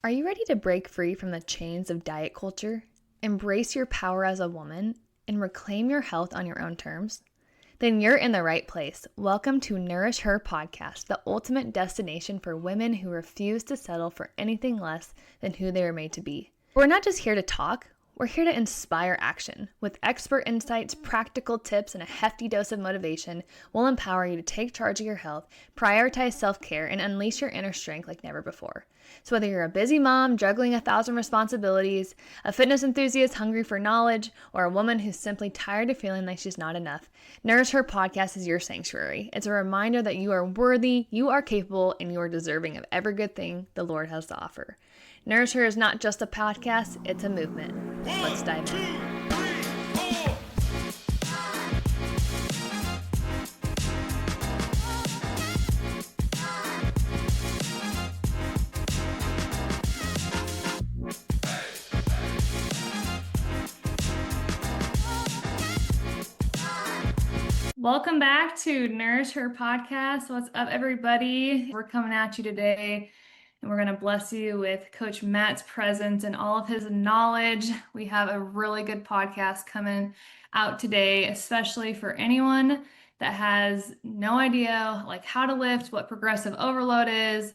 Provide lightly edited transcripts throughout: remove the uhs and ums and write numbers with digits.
Are you ready to break free from the chains of diet culture, embrace your power as a woman, and reclaim your health on your own terms? Then you're in the right place. Welcome to Nourish Her podcast, the ultimate destination for women who refuse to settle for anything less than who they were made to be. We're not just here to talk, we're here to inspire action. With expert insights, practical tips, and a hefty dose of motivation, we'll empower you to take charge of your health, prioritize self-care, and unleash your inner strength like never before. So whether you're a busy mom juggling 1,000 responsibilities, a fitness enthusiast hungry for knowledge, or a woman who's simply tired of feeling like she's not enough, Nourish Her podcast is your sanctuary. It's a reminder that you are worthy, you are capable, and you are deserving of every good thing the Lord has to offer. Nourish Her is not just a podcast, it's a movement. Let's dive in. Welcome back to Nourish Her podcast. What's up, everybody? We're coming at you today, and we're going to bless you with Coach Matt's presence and all of his knowledge. We have a really good podcast coming out today, especially for anyone that has no idea like how to lift, what progressive overload is,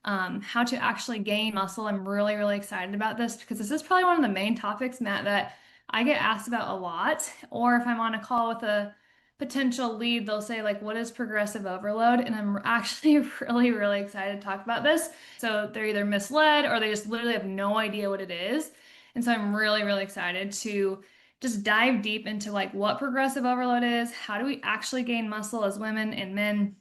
how to actually gain muscle. I'm really, really excited about this because this is probably one of the main topics, Matt, that I get asked about a lot. Or if I'm on a call with a potential lead, they'll say like, what is progressive overload? And I'm actually really, really excited to talk about this. So they're either misled or they just literally have no idea what it is. And so I'm really, really excited to just dive deep into like what progressive overload is, how do we actually gain muscle as women and men,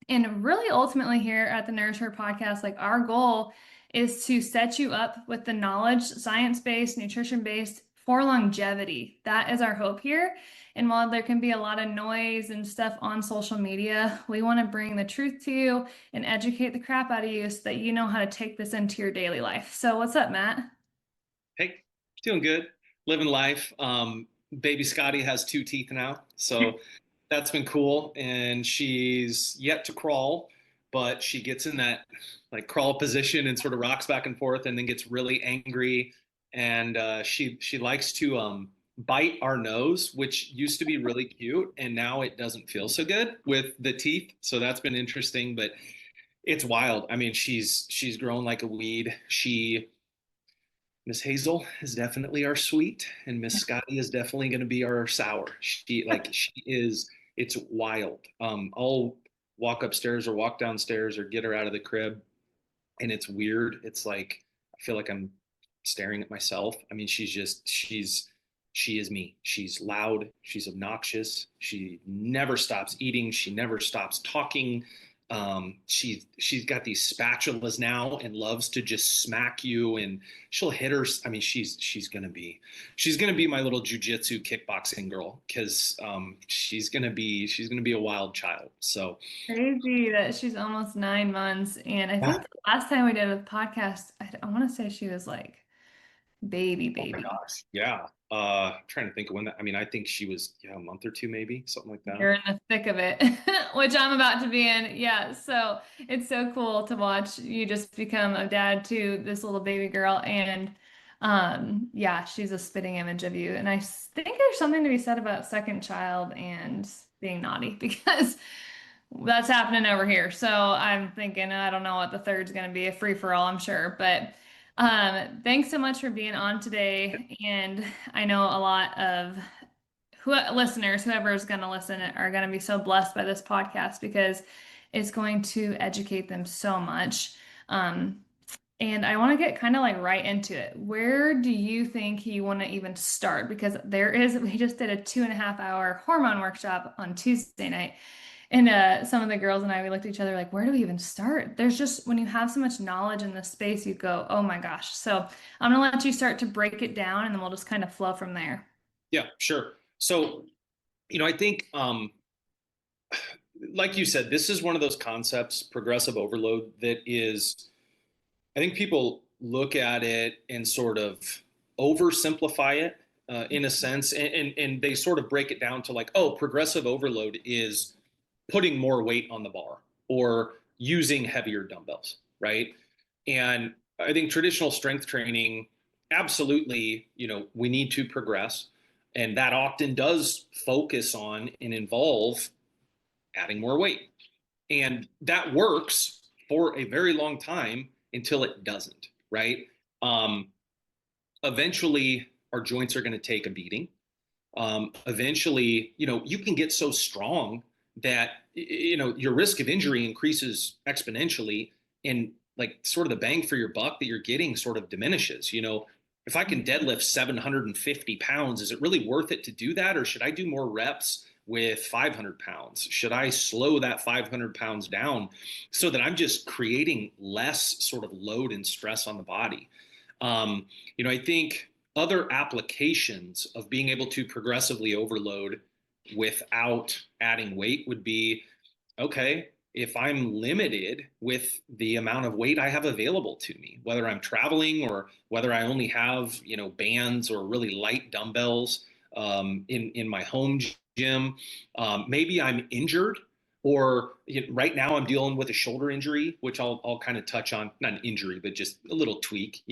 and really ultimately here at the Nourish Her podcast, like our goal is to set you up with the knowledge, science-based, nutrition-based for longevity. That is our hope here. And while there can be a lot of noise and stuff on social media, we want to bring the truth to you and educate the crap out of you so that you know how to take this into your daily life. So what's up, Matt? Hey, doing good. Living life. Baby Scotty has 2 teeth now, so that's been cool. And she's yet to crawl, but she gets in that like crawl position and sort of rocks back and forth, and then gets really angry. And she likes to bite our nose, which used to be really cute, and now it doesn't feel so good with the teeth. So that's been interesting, but it's wild. I mean, she's grown like a weed. Miss Hazel is definitely our sweet, and Miss Scotty is definitely going to be our sour. She is. It's wild. I'll walk upstairs or walk downstairs or get her out of the crib, and it's weird. It's like I feel like I'm staring at myself. I mean, she is me. She's loud. She's obnoxious. She never stops eating. She never stops talking. She's got these spatulas now and loves to just smack you, and she'll hit her. I mean, she's gonna be my little jujitsu kickboxing girl because she's gonna be a wild child. So Crazy that she's almost 9 months. And I yeah. think the last time we did a podcast, I want to say she was like baby, Oh my baby. gosh. Yeah. Trying to think of when that. I mean, I think she was a month or two, maybe something like that. You're in the thick of it, which I'm about to be in. Yeah, so it's so cool to watch you just become a dad to this little baby girl. And yeah, she's a spitting image of you. And I think there's something to be said about second child and being naughty because that's happening over here. So I'm thinking, I don't know what the third's going to be, a free for all, I'm sure. But thanks so much for being on today. And I know a lot of listeners, whoever is going to listen, are going to be so blessed by this podcast because it's going to educate them so much. Um, and I want to get kind of like right into it. Where do you think you want to even start? Because we just did a 2.5 hour hormone workshop on Tuesday night. And some of the girls and I, we looked at each other like, where do we even start? There's just, when you have so much knowledge in this space, you go, oh my gosh. So I'm going to let you start to break it down and then we'll just kind of flow from there. Yeah, sure. So, I think, like you said, this is one of those concepts, progressive overload, that is, I think people look at it and sort of oversimplify it in a sense, and they sort of break it down to like, oh, progressive overload is putting more weight on the bar or using heavier dumbbells, right? And I think traditional strength training, absolutely, we need to progress. And that often does focus on and involve adding more weight. And that works for a very long time until it doesn't, right? Um, Eventually, our joints are going to take a beating. Eventually, you can get so strong that your risk of injury increases exponentially, and like sort of the bang for your buck that you're getting sort of diminishes. If I can deadlift 750 pounds, is it really worth it to do that, or should I do more reps with 500 pounds? Should I slow that 500 pounds down so that I'm just creating less sort of load and stress on the body? I think other applications of being able to progressively overload without adding weight would be, okay, if I'm limited with the amount of weight I have available to me, whether I'm traveling or whether I only have, bands or really light dumbbells in my home gym, maybe I'm injured, or right now I'm dealing with a shoulder injury, which I'll kind of touch on, not an injury, but just a little tweak.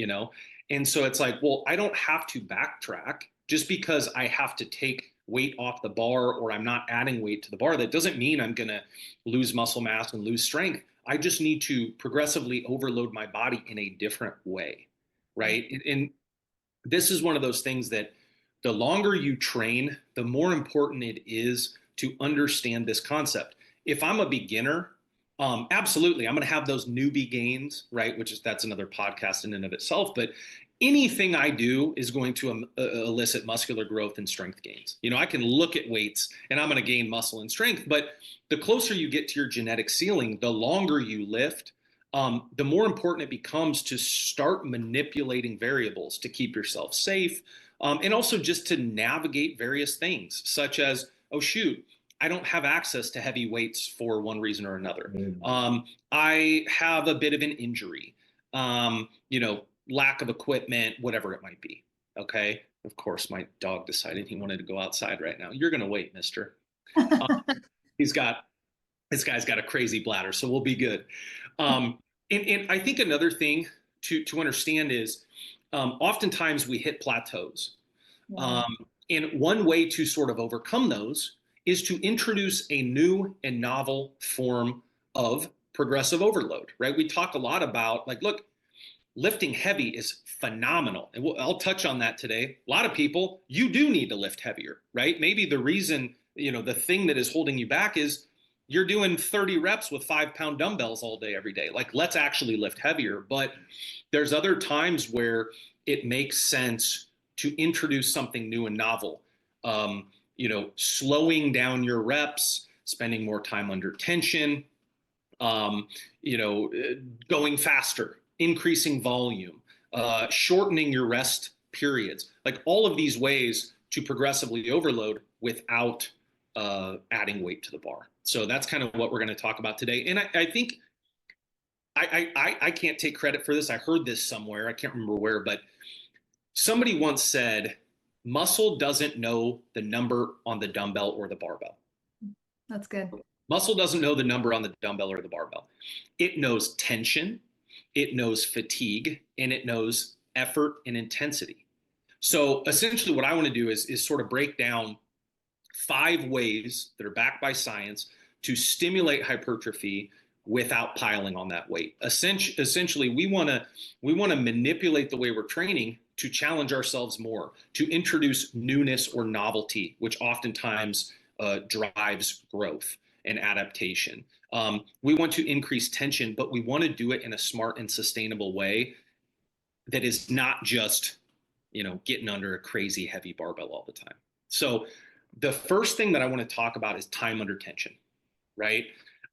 And so it's like, well, I don't have to backtrack just because I have to take weight off the bar or I'm not adding weight to the bar. That doesn't mean I'm going to lose muscle mass and lose strength. I just need to progressively overload my body in a different way, right? And this is one of those things that the longer you train, the more important it is to understand this concept. If I'm a beginner, absolutely, I'm going to have those newbie gains, right? That's another podcast in and of itself. But anything I do is going to elicit muscular growth and strength gains. I can look at weights and I'm going to gain muscle and strength, but the closer you get to your genetic ceiling, the longer you lift, the more important it becomes to start manipulating variables to keep yourself safe, and also just to navigate various things, such as, oh, shoot, I don't have access to heavy weights for one reason or another. I have a bit of an injury, lack of equipment, whatever it might be. Okay. Of course, my dog decided he wanted to go outside right now. You're going to wait, mister. He's got this guy's got a crazy bladder, so we'll be good. And I think another thing to understand is oftentimes we hit plateaus. Yeah. And one way to sort of overcome those is to introduce a new and novel form of progressive overload, right? We talk a lot about, like, look, lifting heavy is phenomenal. And I'll touch on that today. A lot of people, you do need to lift heavier, right? Maybe the reason, the thing that is holding you back is you're doing 30 reps with 5-pound dumbbells all day, every day. Like, let's actually lift heavier. But there's other times where it makes sense to introduce something new and novel. Slowing down your reps, spending more time under tension, um, going faster, increasing volume, shortening your rest periods, like all of these ways to progressively overload without adding weight to the bar. So that's kind of what we're going to talk about today. And I think I can't take credit for this. I heard this somewhere. I can't remember where, but somebody once said, muscle doesn't know the number on the dumbbell or the barbell. That's good. Muscle doesn't know the number on the dumbbell or the barbell. It knows tension, it knows fatigue, and it knows effort and intensity. So essentially what I want to do is sort of break down 5 ways that are backed by science to stimulate hypertrophy without piling on that weight. Essentially, we want to manipulate the way we're training to challenge ourselves more, to introduce newness or novelty, which oftentimes drives growth and adaptation. We want to increase tension, but we want to do it in a smart and sustainable way that is not just, getting under a crazy heavy barbell all the time. So the first thing that I want to talk about is time under tension, right?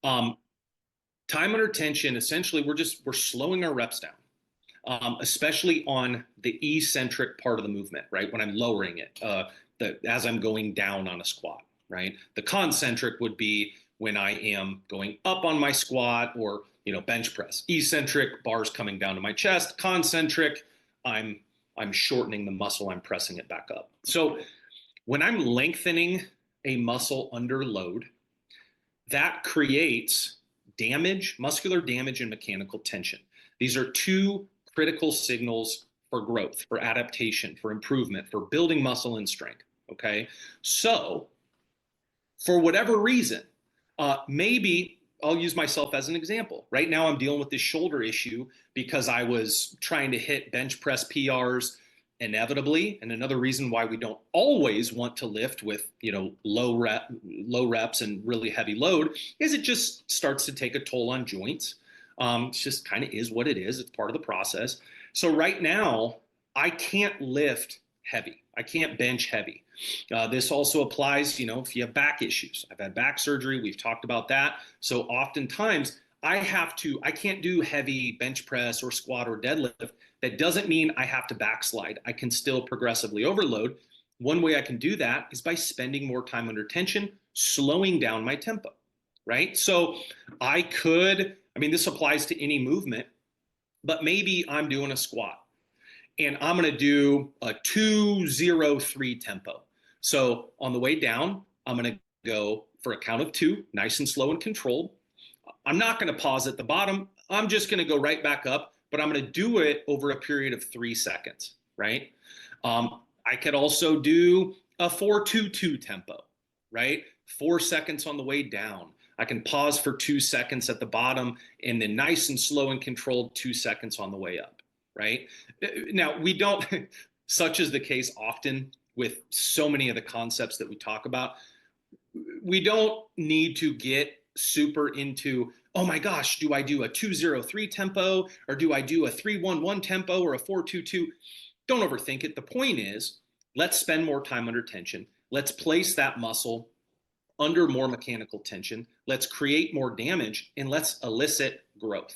Time under tension, essentially, we're slowing our reps down, especially on the eccentric part of the movement, right? When I'm lowering it, as I'm going down on a squat, right? The concentric would be when I am going up on my squat or bench press. Eccentric, bars coming down to my chest. Concentric, I'm shortening the muscle, I'm pressing it back up. So when I'm lengthening a muscle under load, that creates damage, muscular damage, and mechanical tension. These are 2 critical signals for growth, for adaptation, for improvement, for building muscle and strength. Okay. So, for whatever reason, maybe I'll use myself as an example. Right now, I'm dealing with this shoulder issue because I was trying to hit bench press PRs inevitably. And another reason why we don't always want to lift with low reps and really heavy load is it just starts to take a toll on joints. It just kind of is what it is. It's part of the process. So right now, I can't lift heavy. I can't bench heavy. This also applies, if you have back issues. I've had back surgery. We've talked about that. So oftentimes I can't do heavy bench press or squat or deadlift. That doesn't mean I have to backslide. I can still progressively overload. One way I can do that is by spending more time under tension, slowing down my tempo, right? So this applies to any movement, but maybe I'm doing a squat and I'm going to do a 2-0-3 tempo. So on the way down, I'm going to go for a count of 2, nice and slow and controlled. I'm not going to pause at the bottom. I'm just going to go right back up, but I'm going to do it over a period of 3 seconds, right? I could also do a 4-2-2 tempo, right? 4 seconds on the way down. I can pause for 2 seconds at the bottom and then nice and slow and controlled 2 seconds on the way up, right? Now, we don't, such is the case often with so many of the concepts that we talk about, we don't need to get super into, oh my gosh, do I do a 2-0-3 tempo or do I do a 3-1-1 tempo or a 4-2-2? Don't overthink it. The point is, let's spend more time under tension. Let's place that muscle under more mechanical tension. Let's create more damage and let's elicit growth,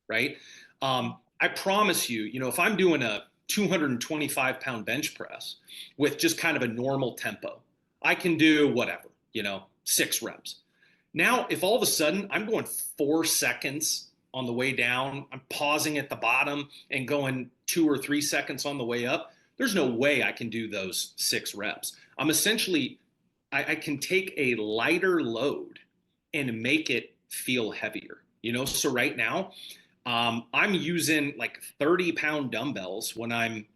right? I promise you, if I'm doing a 225-pound bench press with just kind of a normal tempo, I can do whatever, 6 reps. Now, if all of a sudden I'm going 4 seconds on the way down, I'm pausing at the bottom and going 2 or 3 seconds on the way up, there's no way I can do those 6 reps. I can take a lighter load and make it feel heavier, So right now, I'm using like 30-pound dumbbells when I'm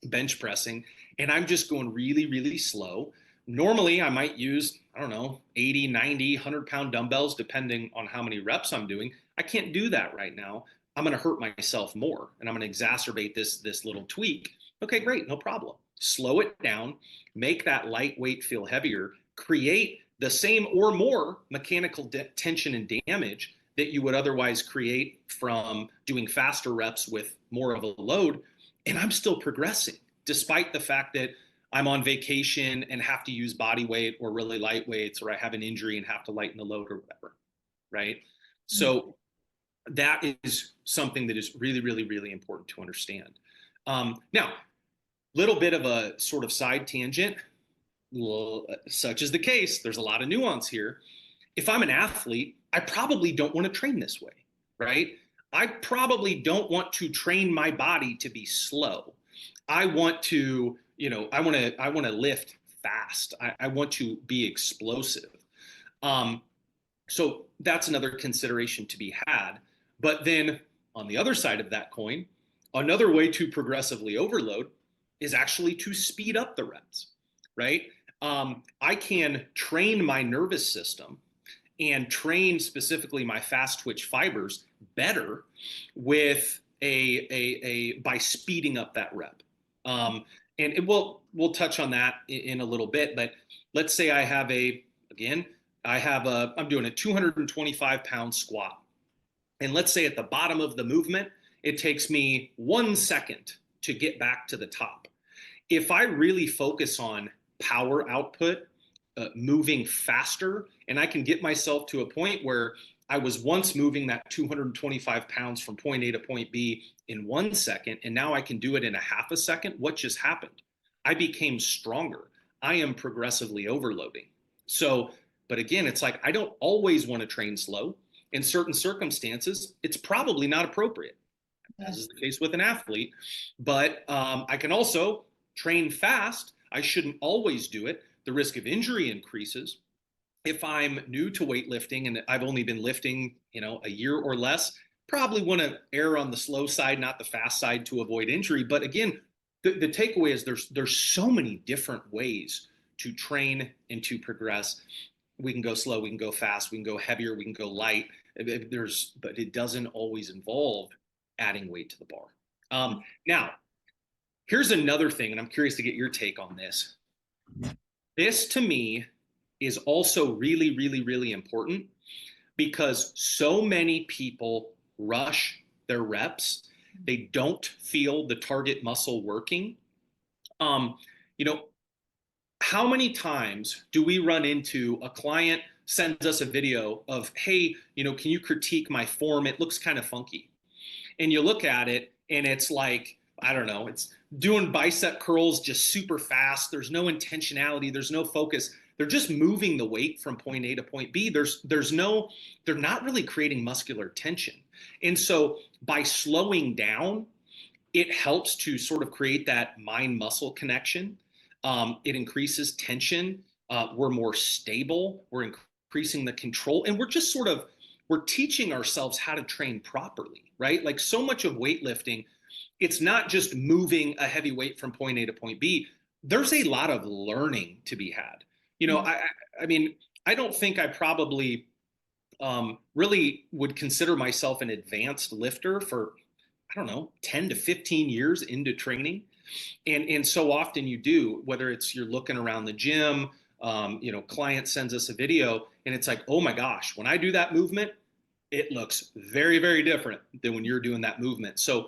bench pressing, and I'm just going really, really slow. Normally, I might use, 80, 90, 100-pound dumbbells, depending on how many reps I'm doing. I can't do that right now. I'm going to hurt myself more, and I'm going to exacerbate this little tweak. Okay, great, no problem. Slow it down, make that lightweight feel heavier, create the same or more mechanical tension and damage that you would otherwise create from doing faster reps with more of a load. And I'm still progressing, despite the fact that I'm on vacation and have to use body weight or really light weights, or I have an injury and have to lighten the load or whatever, right? So that is something that is really, really, really important to understand. Now, little bit of a sort of side tangent. Well, such is the case. There's a lot of nuance here. If I'm an athlete, I probably don't want to train this way, right? I probably don't want to train my body to be slow. I want to, I want to lift fast. I want to be explosive. So that's another consideration to be had. But then on the other side of that coin, another way to progressively overload is actually to speed up the reps, right? I can train my nervous system and train specifically my fast twitch fibers better with by speeding up that rep. We'll touch on that in a little bit, but let's say I'm doing a 225-pound squat. And let's say at the bottom of the movement, it takes me 1 second to get back to the top. If I really focus on power output, moving faster, and I can get myself to a point where I was once moving that 225 pounds from point A to point B in 1 second, and now I can do it in a half a second. What just happened? I became stronger. I am progressively overloading. So, but again, it's like I don't always want to train slow. In certain circumstances, it's probably not appropriate, as is the case with an athlete. But I can also train fast. I shouldn't always do it. The risk of injury increases. If I'm new to weightlifting and I've only been lifting, a year or less, probably want to err on the slow side, not the fast side, to avoid injury. But again, the takeaway is there's so many different ways to train and to progress. We can go slow, we can go fast, we can go heavier, we can go light. But it doesn't always involve adding weight to the bar. Now, here's another thing, and I'm curious to get your take on this. This to me is also really, really, really important because so many people rush their reps. They don't feel the target muscle working. Um, you know, how many times do we run into a client sends us a video of, hey, can you critique my form? It looks kind of funky. And you look at it and it's like, I don't know, it's doing bicep curls just super fast. There's no intentionality, there's no focus. They're just moving the weight from point A to point B. They're not really creating muscular tension. And so by slowing down, it helps to sort of create that mind muscle connection. It increases tension. We're more stable. We're increasing the control. And we're teaching ourselves how to train properly, right? Like so much of weightlifting, it's not just moving a heavy weight from point A to point B. There's a lot of learning to be had. I mean, I don't think I probably really would consider myself an advanced lifter for, I don't know, 10 to 15 years into training. And so often you do, whether it's you're looking around the gym, client sends us a video and it's like, oh my gosh, when I do that movement, it looks very, very different than when you're doing that movement. So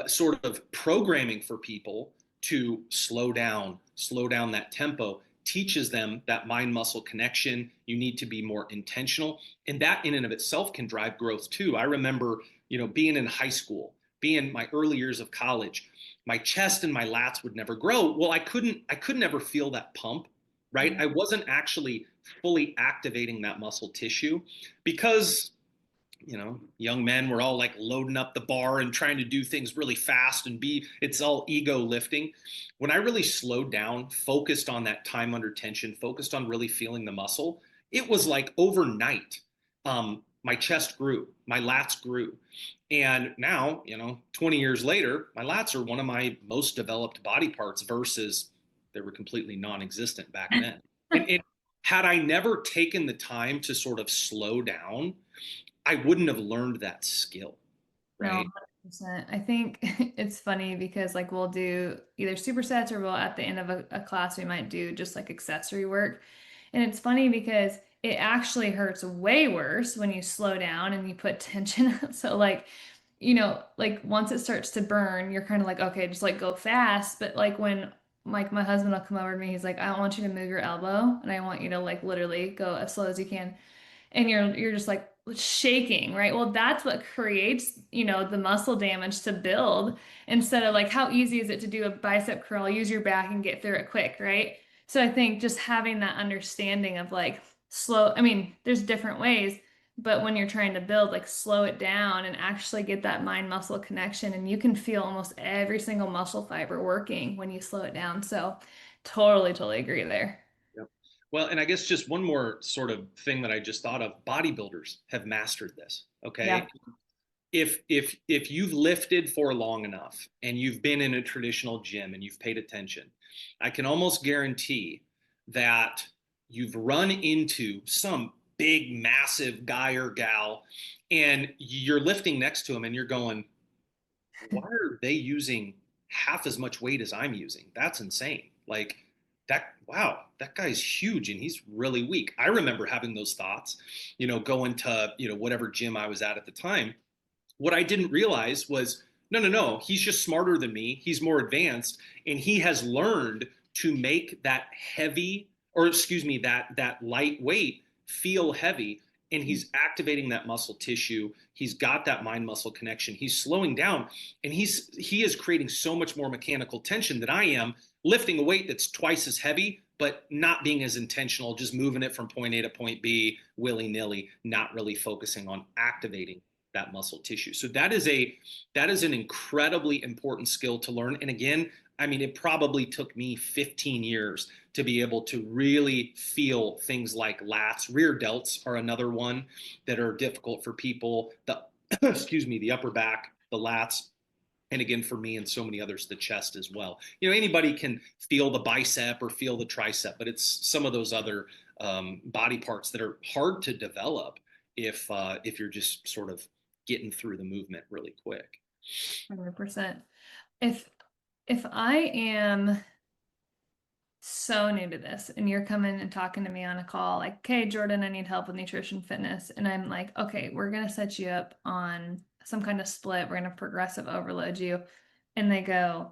sort of programming for people to slow down that tempo teaches them that mind muscle connection. You need to be more intentional. And that in and of itself can drive growth too. I remember, being in high school, being my early years of college, my chest and my lats would never grow. Well, I couldn't ever feel that pump, right? I wasn't actually fully activating that muscle tissue because young men were all like loading up the bar and trying to do things really fast and it's all ego lifting. When I really slowed down, focused on that time under tension, focused on really feeling the muscle, it was like overnight. My chest grew, my lats grew. And now, 20 years later, my lats are one of my most developed body parts versus they were completely non-existent back then. And had I never taken the time to sort of slow down, I wouldn't have learned that skill, No, right? 100%. I think it's funny because like we'll do either supersets or we'll at the end of a class we might do just like accessory work. And it's funny because it actually hurts way worse when you slow down and you put tension. So like, like once it starts to burn, you're kind of like, okay, just like go fast. But like when like my husband will come over to me, he's like, I don't want you to move your elbow and I want you to like literally go as slow as you can, and you're just like shaking, right? Well, that's what creates, the muscle damage to build instead of like how easy is it to do a bicep curl, use your back and get through it quick, right? So I think just having that understanding of like slow, I mean, there's different ways, but when you're trying to build, like slow it down and actually get that mind muscle connection, and you can feel almost every single muscle fiber working when you slow it down. So totally, totally agree there. Yep. Well, and I guess just one more sort of thing that I just thought of, bodybuilders have mastered this. Yeah. Okay. If you've lifted for long enough and you've been in a traditional gym and you've paid attention, I can almost guarantee that you've run into some big, massive guy or gal, and you're lifting next to him and you're going, why are they using half as much weight as I'm using? That's insane. Like that, wow, that guy's huge and he's really weak. I remember having those thoughts, going to, whatever gym I was at the time. What I didn't realize was, no, no, no, he's just smarter than me. He's more advanced and he has learned to make that heavy, or excuse me, that lightweight feel heavy, and he's activating that muscle tissue. He's got that mind muscle connection. He's slowing down, and he is creating so much more mechanical tension than I am lifting a weight that's twice as heavy but not being as intentional, just moving it from point A to point B willy-nilly, not really focusing on activating that muscle tissue. So that is an incredibly important skill to learn. And again, I mean, it probably took me 15 years to be able to really feel things like lats. Rear delts are another one that are difficult for people. excuse me, the upper back, the lats, and again for me and so many others, the chest as well. Anybody can feel the bicep or feel the tricep, but it's some of those other body parts that are hard to develop if you're just sort of getting through the movement really quick. 100%. If if I am so new to this and you're coming and talking to me on a call like, "Hey, Jordan, I need help with nutrition fitness." And I'm like, "Okay, we're going to set you up on some kind of split. We're going to progressive overload you." And they go,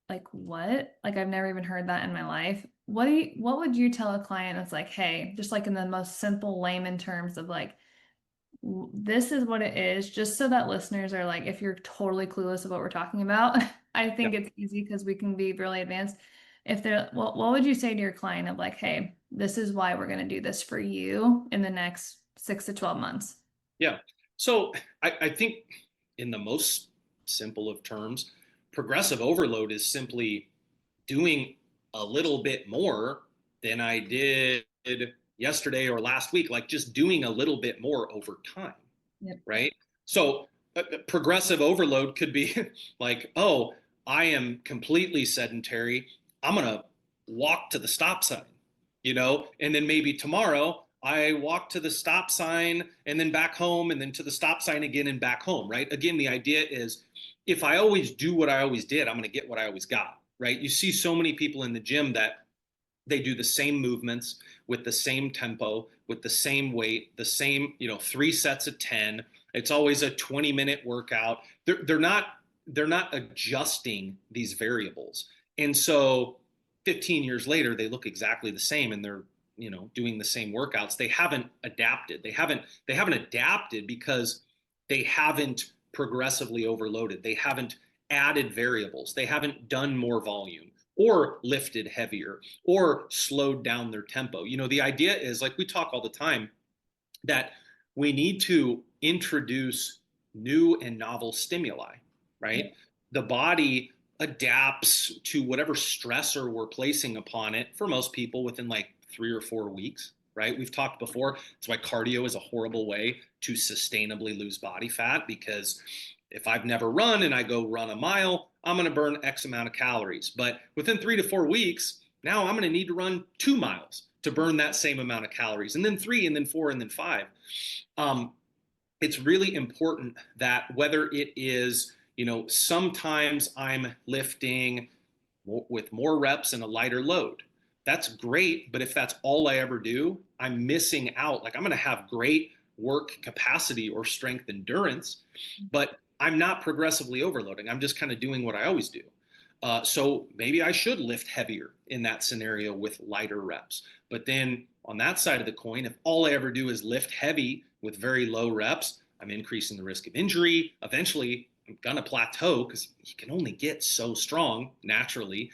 like, "What?" Like, I've never even heard that in my life. What would you tell a client that's like, "Hey, just like in the most simple layman terms of like, this is what it is," just so that listeners are like, if you're totally clueless of what we're talking about, I Yeah. think it's easy because we can be really advanced. If they're, well, what would you say to your client of like, "Hey, this is why we're going to do this for you in the next 6 to 12 months"? Yeah. So I think in the most simple of terms, progressive overload is simply doing a little bit more than I did yesterday or last week, like just doing a little bit more over time, Yep. right? So progressive overload could be like, oh, I am completely sedentary. I'm going to walk to the stop sign, and then maybe tomorrow I walk to the stop sign and then back home and then to the stop sign again and back home, right? Again, the idea is if I always do what I always did, I'm going to get what I always got, right? You see so many people in the gym that they do the same movements with the same tempo, with the same weight, the same, 3 sets of 10. It's always a 20-minute workout. They're not adjusting these variables. And so 15 years later, they look exactly the same and they're, doing the same workouts. They haven't adapted. They haven't adapted because they haven't progressively overloaded. They haven't added variables. They haven't done more volume or lifted heavier or slowed down their tempo. The idea is like we talk all the time that we need to introduce new and novel stimuli, right? The body adapts to whatever stressor we're placing upon it for most people within like 3 or 4 weeks, right? We've talked before. That's why cardio is a horrible way to sustainably lose body fat because if I've never run and I go run a mile, I'm going to burn X amount of calories. But within 3 to 4 weeks, now I'm going to need to run 2 miles to burn that same amount of calories, and then three, and then four, and then five. Um, it's really important that whether it is, sometimes I'm lifting with more reps and a lighter load. That's great, but if that's all I ever do, I'm missing out. Like I'm going to have great work capacity or strength endurance, but I'm not progressively overloading. I'm just kind of doing what I always do. So maybe I should lift heavier in that scenario with lighter reps. But then on that side of the coin, if all I ever do is lift heavy with very low reps, I'm increasing the risk of injury. Eventually, I'm going to plateau because you can only get so strong naturally.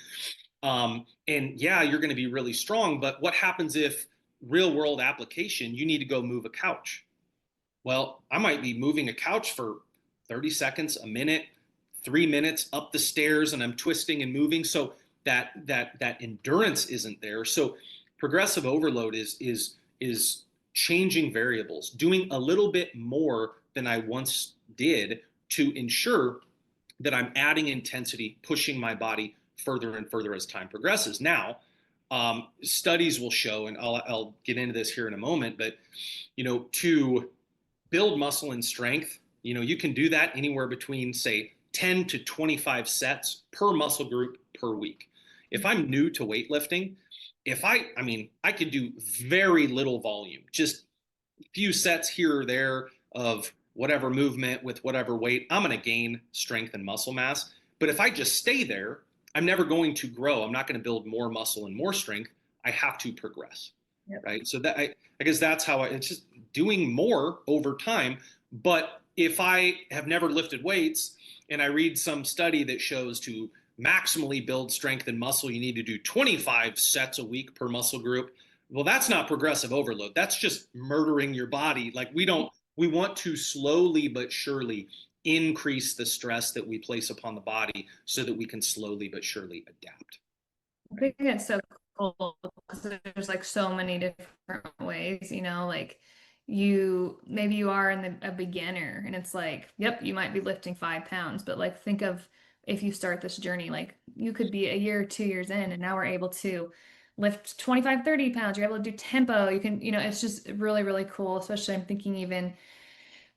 And yeah, you're going to be really strong. But what happens if real world application, you need to go move a couch? Well, I might be moving a couch for 30 seconds, a minute, 3 minutes up the stairs, and I'm twisting and moving. So that endurance isn't there. So progressive overload is changing variables, doing a little bit more than I once did to ensure that I'm adding intensity, pushing my body further and further as time progresses. Now, studies will show, and I'll get into this here in a moment, but to build muscle and strength, you can do that anywhere between, say, 10 to 25 sets per muscle group per week. If I'm new to weightlifting, I could do very little volume, just a few sets here or there of whatever movement with whatever weight, I'm going to gain strength and muscle mass. But if I just stay there, I'm never going to grow. I'm not going to build more muscle and more strength. I have to progress, Yep. right? So that I guess that's how it's just doing more over time. But if I have never lifted weights and I read some study that shows to maximally build strength and muscle, you need to do 25 sets a week per muscle group. Well, that's not progressive overload. That's just murdering your body. Like we want to slowly but surely increase the stress that we place upon the body so that we can slowly but surely adapt. I Right? think it's so cool because there's like so many different ways, like maybe you are a beginner and it's like, yep, you might be lifting 5 pounds, but like think of if you start this journey, like you could be a year, 2 years in, and now we're able to lift 25, 30 pounds. You're able to do tempo. You can, it's just really, really cool. Especially I'm thinking even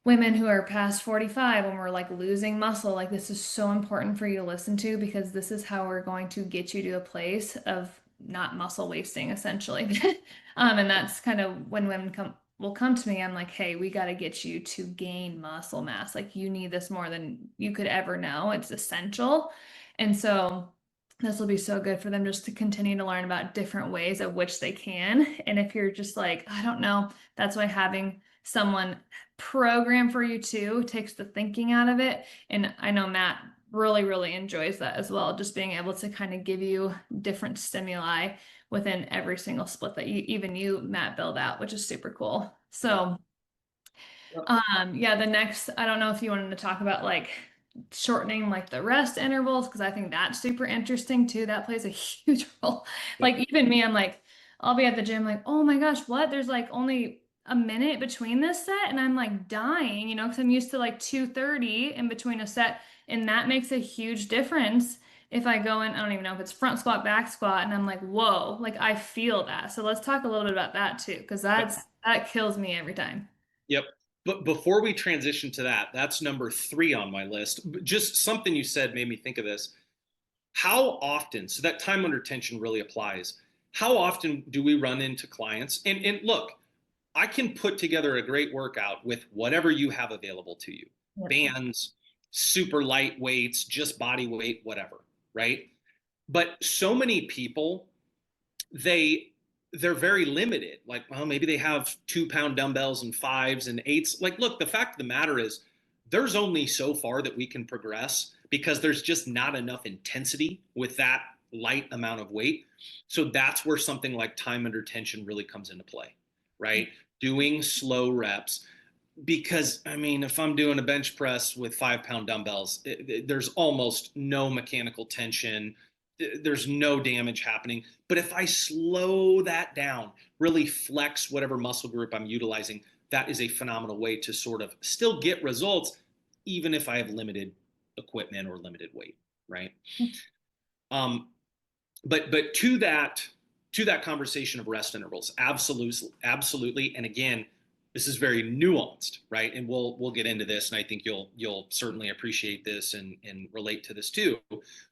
women who are past 45 when we're like losing muscle, like this is so important for you to listen to because this is how we're going to get you to a place of not muscle wasting essentially. And that's kind of when women will come to me, I'm like, hey, we got to get you to gain muscle mass. Like you need this more than you could ever know. It's essential. And so this will be so good for them just to continue to learn about different ways of which they can. And if you're just like, I don't know, that's why having someone program for you too takes the thinking out of it. And I know Matt really, really enjoys that as well, just being able to kind of give you different stimuli within every single split that you, Matt, build out, which is super cool. Yep. So, Yep. yeah, the next, I don't know if you wanted to talk about like shortening like the rest intervals, because I think that's super interesting too. That plays a huge role. Yep. Like even me, I'm like, I'll be at the gym like, oh my gosh, what? There's like only a minute between this set, and I'm like dying, because I'm used to like 2:30 in between a set, and that makes a huge difference. If I go in, I don't even know if it's front squat, back squat, and I'm like, whoa, like I feel that. So let's talk a little bit about that too, because Yep. that kills me every time. Yep. But before we transition to that, that's number 3 on my list. Just something you said made me think of this. How often, so that time under tension really applies. How often do we run into clients? And look, I can put together a great workout with whatever you have available to you. Yep. Bands, super light weights, just body weight, whatever, right? But so many people, they they're very limited. Like, well, maybe they have 2 pound dumbbells and fives and eights. Like, look, the fact of the matter is there's only so far that we can progress because there's just not enough intensity with that light amount of weight. So that's where something like time under tension really comes into play, right? Doing slow reps, because I mean, if I'm doing a bench press with 5 pound dumbbells, there's almost no mechanical tension. There's no damage happening. But if I slow that down, really flex whatever muscle group I'm utilizing, that is a phenomenal way to sort of still get results, even if I have limited equipment or limited weight, right? Um, but to that conversation of rest intervals, absolutely. And again, this is very nuanced, right? And we'll get into this, and I think you'll certainly appreciate this and relate to this too.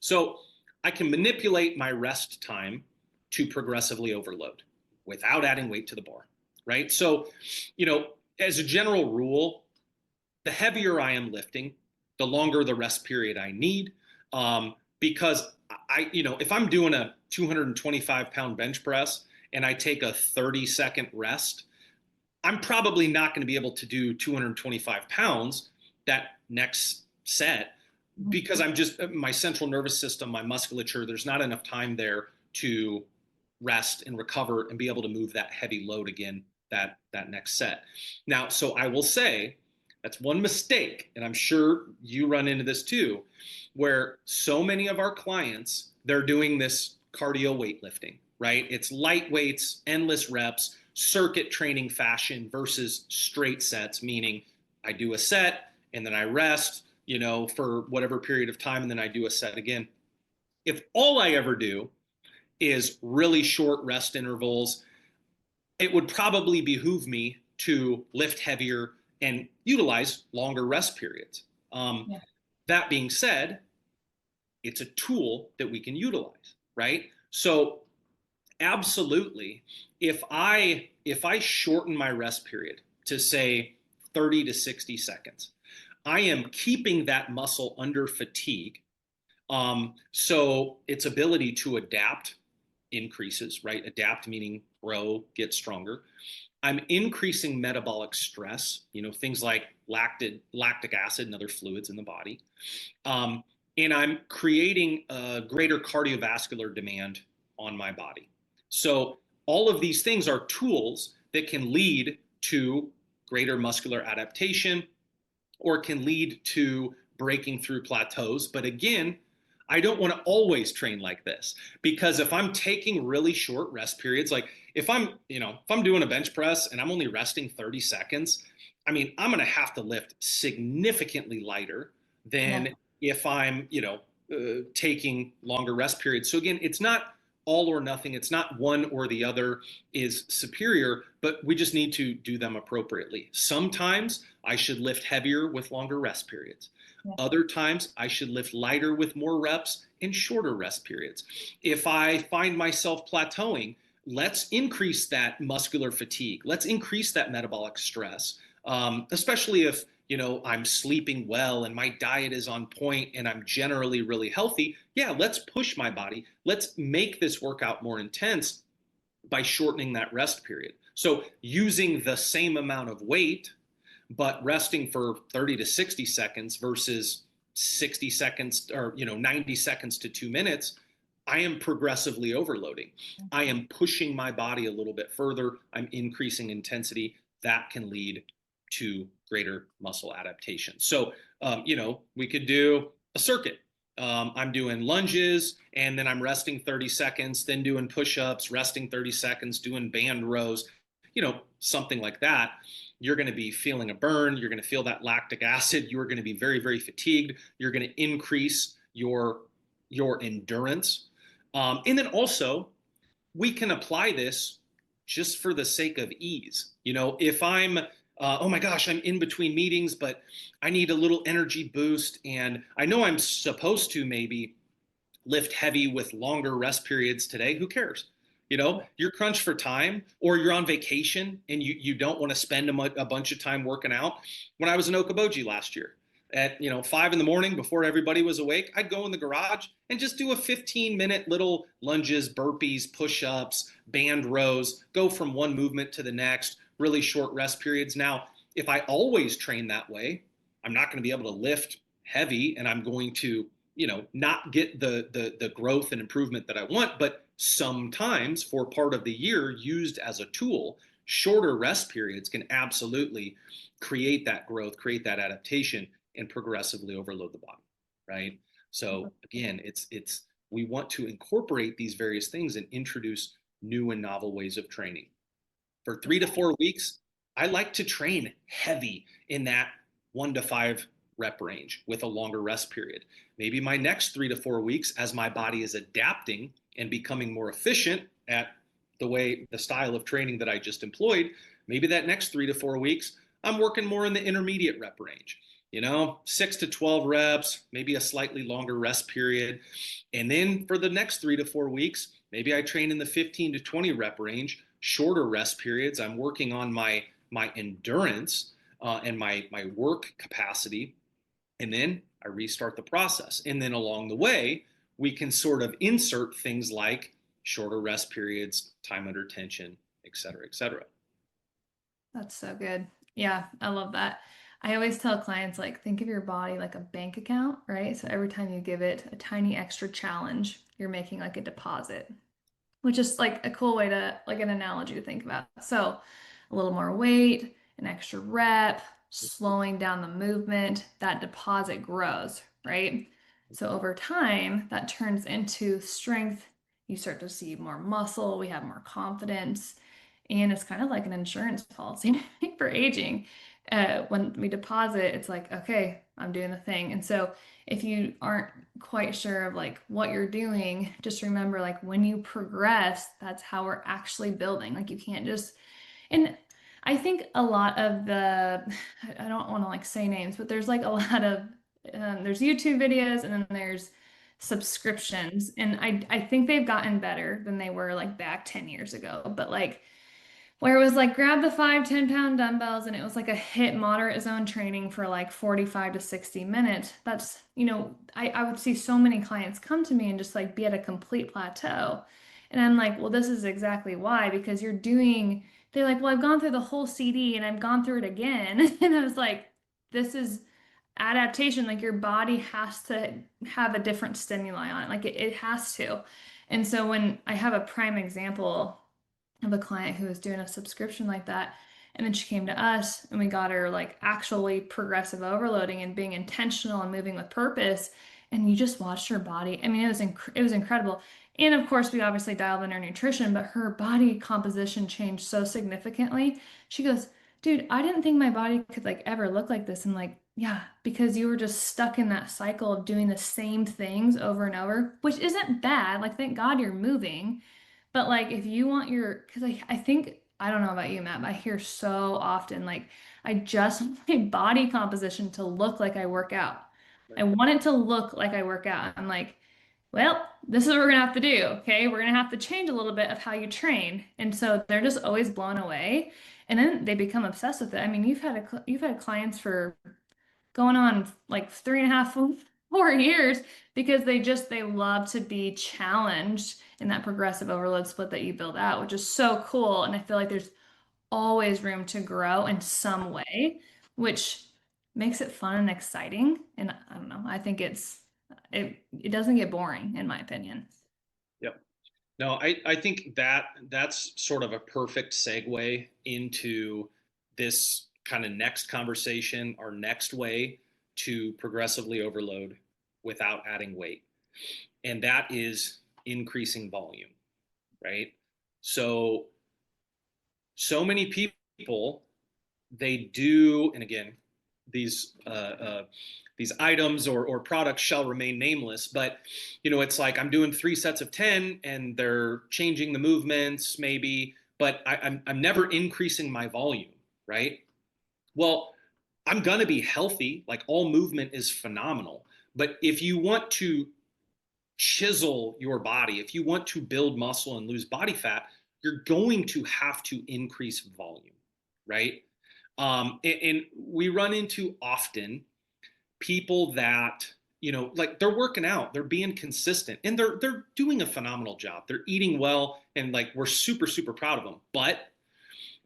So I can manipulate my rest time to progressively overload without adding weight to the bar, right? So, as a general rule, the heavier I am lifting, the longer the rest period I need. Because if I'm doing a 225-pound bench press and I take a 30-second rest, I'm probably not going to be able to do 225 pounds that next set because I'm just my central nervous system, my musculature, there's not enough time there to rest and recover and be able to move that heavy load again that next set. Now, so I will say that's one mistake, and I'm sure you run into this too, where so many of our clients, they're doing this cardio weightlifting, right? It's light weights, endless reps, circuit training fashion versus straight sets, meaning I do a set and then I rest, for whatever period of time, and then I do a set again. If all I ever do is really short rest intervals, it would probably behoove me to lift heavier and utilize longer rest periods. Yeah. That being said, it's a tool that we can utilize, right? So absolutely, if I shorten my rest period to say 30 to 60 seconds, I am keeping that muscle under fatigue. So its ability to adapt increases, right? Adapt meaning grow, get stronger. I'm increasing metabolic stress, things like lactic acid and other fluids in the body. Um, and I'm creating a greater cardiovascular demand on my body. So all of these things are tools that can lead to greater muscular adaptation or can lead to breaking through plateaus. But again, I don't want to always train like this because if I'm taking really short rest periods, like if I'm doing a bench press and I'm only resting 30 seconds, I mean, I'm going to have to lift significantly lighter Yeah. than if I'm, taking longer rest periods. So again, it's not all or nothing. It's not one or the other is superior, but we just need to do them appropriately. Sometimes I should lift heavier with longer rest periods. Yeah. Other times I should lift lighter with more reps and shorter rest periods. If I find myself plateauing, let's increase that muscular fatigue. Let's increase that metabolic stress, especially if I'm sleeping well and my diet is on point and I'm generally really healthy. Yeah, let's push my body. Let's make this workout more intense by shortening that rest period. So using the same amount of weight but resting for 30 to 60 seconds versus 60 seconds or 90 seconds to 2 minutes, I am progressively overloading. I am pushing my body a little bit further. I'm increasing intensity. That can lead to greater muscle adaptation. So we could do a circuit. I'm doing lunges and then I'm resting 30 seconds, then doing push-ups, resting 30 seconds, doing band rows, something like that. You're going to be feeling a burn. You're going to feel that lactic acid. You're going to be very, very fatigued. You're going to increase your endurance. And then also, we can apply this just for the sake of ease. If I'm, oh my gosh, I'm in between meetings, but I need a little energy boost, and I know I'm supposed to maybe lift heavy with longer rest periods today. Who cares? You're crunched for time or you're on vacation and you don't want to spend a bunch of time working out. When I was in Okoboji last year at 5 in the morning before everybody was awake, I'd go in the garage and just do a 15-minute little lunges, burpees, push-ups, band rows, go from one movement to the next, really short rest periods. Now, if I always train that way, I'm not going to be able to lift heavy and I'm going to not get the growth and improvement that I want. But sometimes for part of the year used as a tool, shorter rest periods can absolutely create that growth, create that adaptation, and progressively overload the body, right? So again, it's we want to incorporate these various things and introduce new and novel ways of training. For 3 to 4 weeks, I like to train heavy in that 1 to 5 rep range with a longer rest period. Maybe my next 3 to 4 weeks, as my body is adapting and becoming more efficient at the style of training that I just employed, maybe that next 3 to 4 weeks, I'm working more in the intermediate rep range. 6 to 12 reps, maybe a slightly longer rest period. And then for the next 3 to 4 weeks, maybe I train in the 15 to 20 rep range, shorter rest periods. I'm working on my endurance and my work capacity, and then I restart the process. And then along the way, we can sort of insert things like shorter rest periods, time under tension, et cetera, et cetera. That's so good. Yeah, I love that. I always tell clients, like, think of your body like a bank account, right? So every time you give it a tiny extra challenge, you're making like a deposit, which is like a cool way to, like an analogy to think about. So a little more weight, an extra rep, slowing down the movement, that deposit grows, right? So over time, that turns into strength. You start to see more muscle, we have more confidence, and it's kind of like an insurance policy for aging. When we deposit, it's like, okay, I'm doing the thing. And so if you aren't quite sure of like what you're doing, just remember like when you progress, that's how we're actually building. Like you can't just, and I think a lot of the, I don't want to like say names, but there's like a lot of, there's YouTube videos and then there's subscriptions. And I think they've gotten better than they were like back 10 years ago. But like, where it was like grab the 5 10 pound dumbbells and it was like a hit moderate zone training for like 45 to 60 minutes. That's, I would see so many clients come to me and just like be at a complete plateau. And I'm like, well, this is exactly why, because they're like, well, I've gone through the whole CD and I've gone through it again. And I was like, this is adaptation. Like your body has to have a different stimuli on it. Like it has to. And so when I have a prime example of a client who was doing a subscription like that. And then she came to us and we got her like actually progressive overloading and being intentional and moving with purpose. and you just watched her body. I mean, it was incredible. And of course, we obviously dialed in her nutrition, but her body composition changed so significantly. She goes, "Dude, I didn't think my body could like ever look like this." And like, yeah, because you were just stuck in that cycle of doing the same things over and over, which isn't bad. Like, thank God you're moving. But like if you want because I think I don't know about you, Matt, but I hear so often like I just want my body composition to look like I work out. I Right. want it to look like I work out. I'm like, well, this is what we're gonna have to do. Okay, we're gonna have to change a little bit of how you train. And so they're just always blown away, and then they become obsessed with it. I mean, you've had clients for going on like 3.5, 4 years because they love to be challenged in that progressive overload split that you build out, which is so cool. And I feel like there's always room to grow in some way, which makes it fun and exciting. And I don't know, I think it doesn't get boring in my opinion. Yep. No, I think that's sort of a perfect segue into this kind of next conversation, our next way to progressively overload without adding weight. And that is increasing volume, right? So so many people, they do, and again, these these items or products shall remain nameless, but it's like I'm doing 3 sets of 10 and they're changing the movements maybe, but I'm never increasing my volume, right? Well, I'm gonna be healthy, like all movement is phenomenal, but if you want to chisel your body, if you want to build muscle and lose body fat, you're going to have to increase volume, right? And we run into often people that like they're working out, they're being consistent, and they're doing a phenomenal job. They're eating well, and like we're super proud of them. But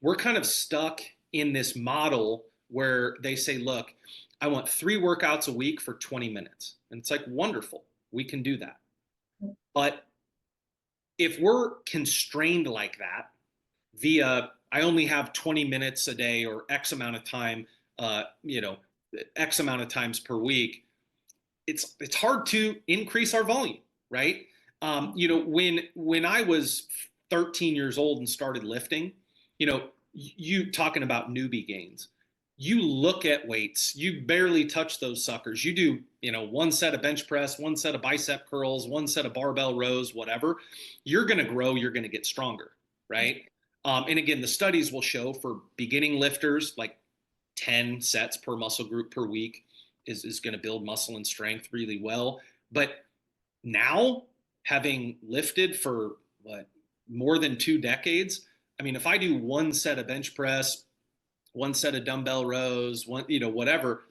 we're kind of stuck in this model where they say, "Look, I want 3 workouts a week for 20 minutes," and it's like wonderful, we can do that. But if we're constrained like that via I only have 20 minutes a day or X amount of time, uh, you know, X amount of times per week, it's hard to increase our volume, right? When I was 13 years old and started lifting, you talking about newbie gains. You look at weights, you barely touch those suckers. You do, 1 set of bench press, 1 set of bicep curls, 1 set of barbell rows, whatever. You're going to grow, you're going to get stronger, right? And again, the studies will show for beginning lifters, like 10 sets per muscle group per week is going to build muscle and strength really well. But now, having lifted for what, more than 2 decades, I mean, if I do 1 set of bench press, 1 set of dumbbell rows, whatever,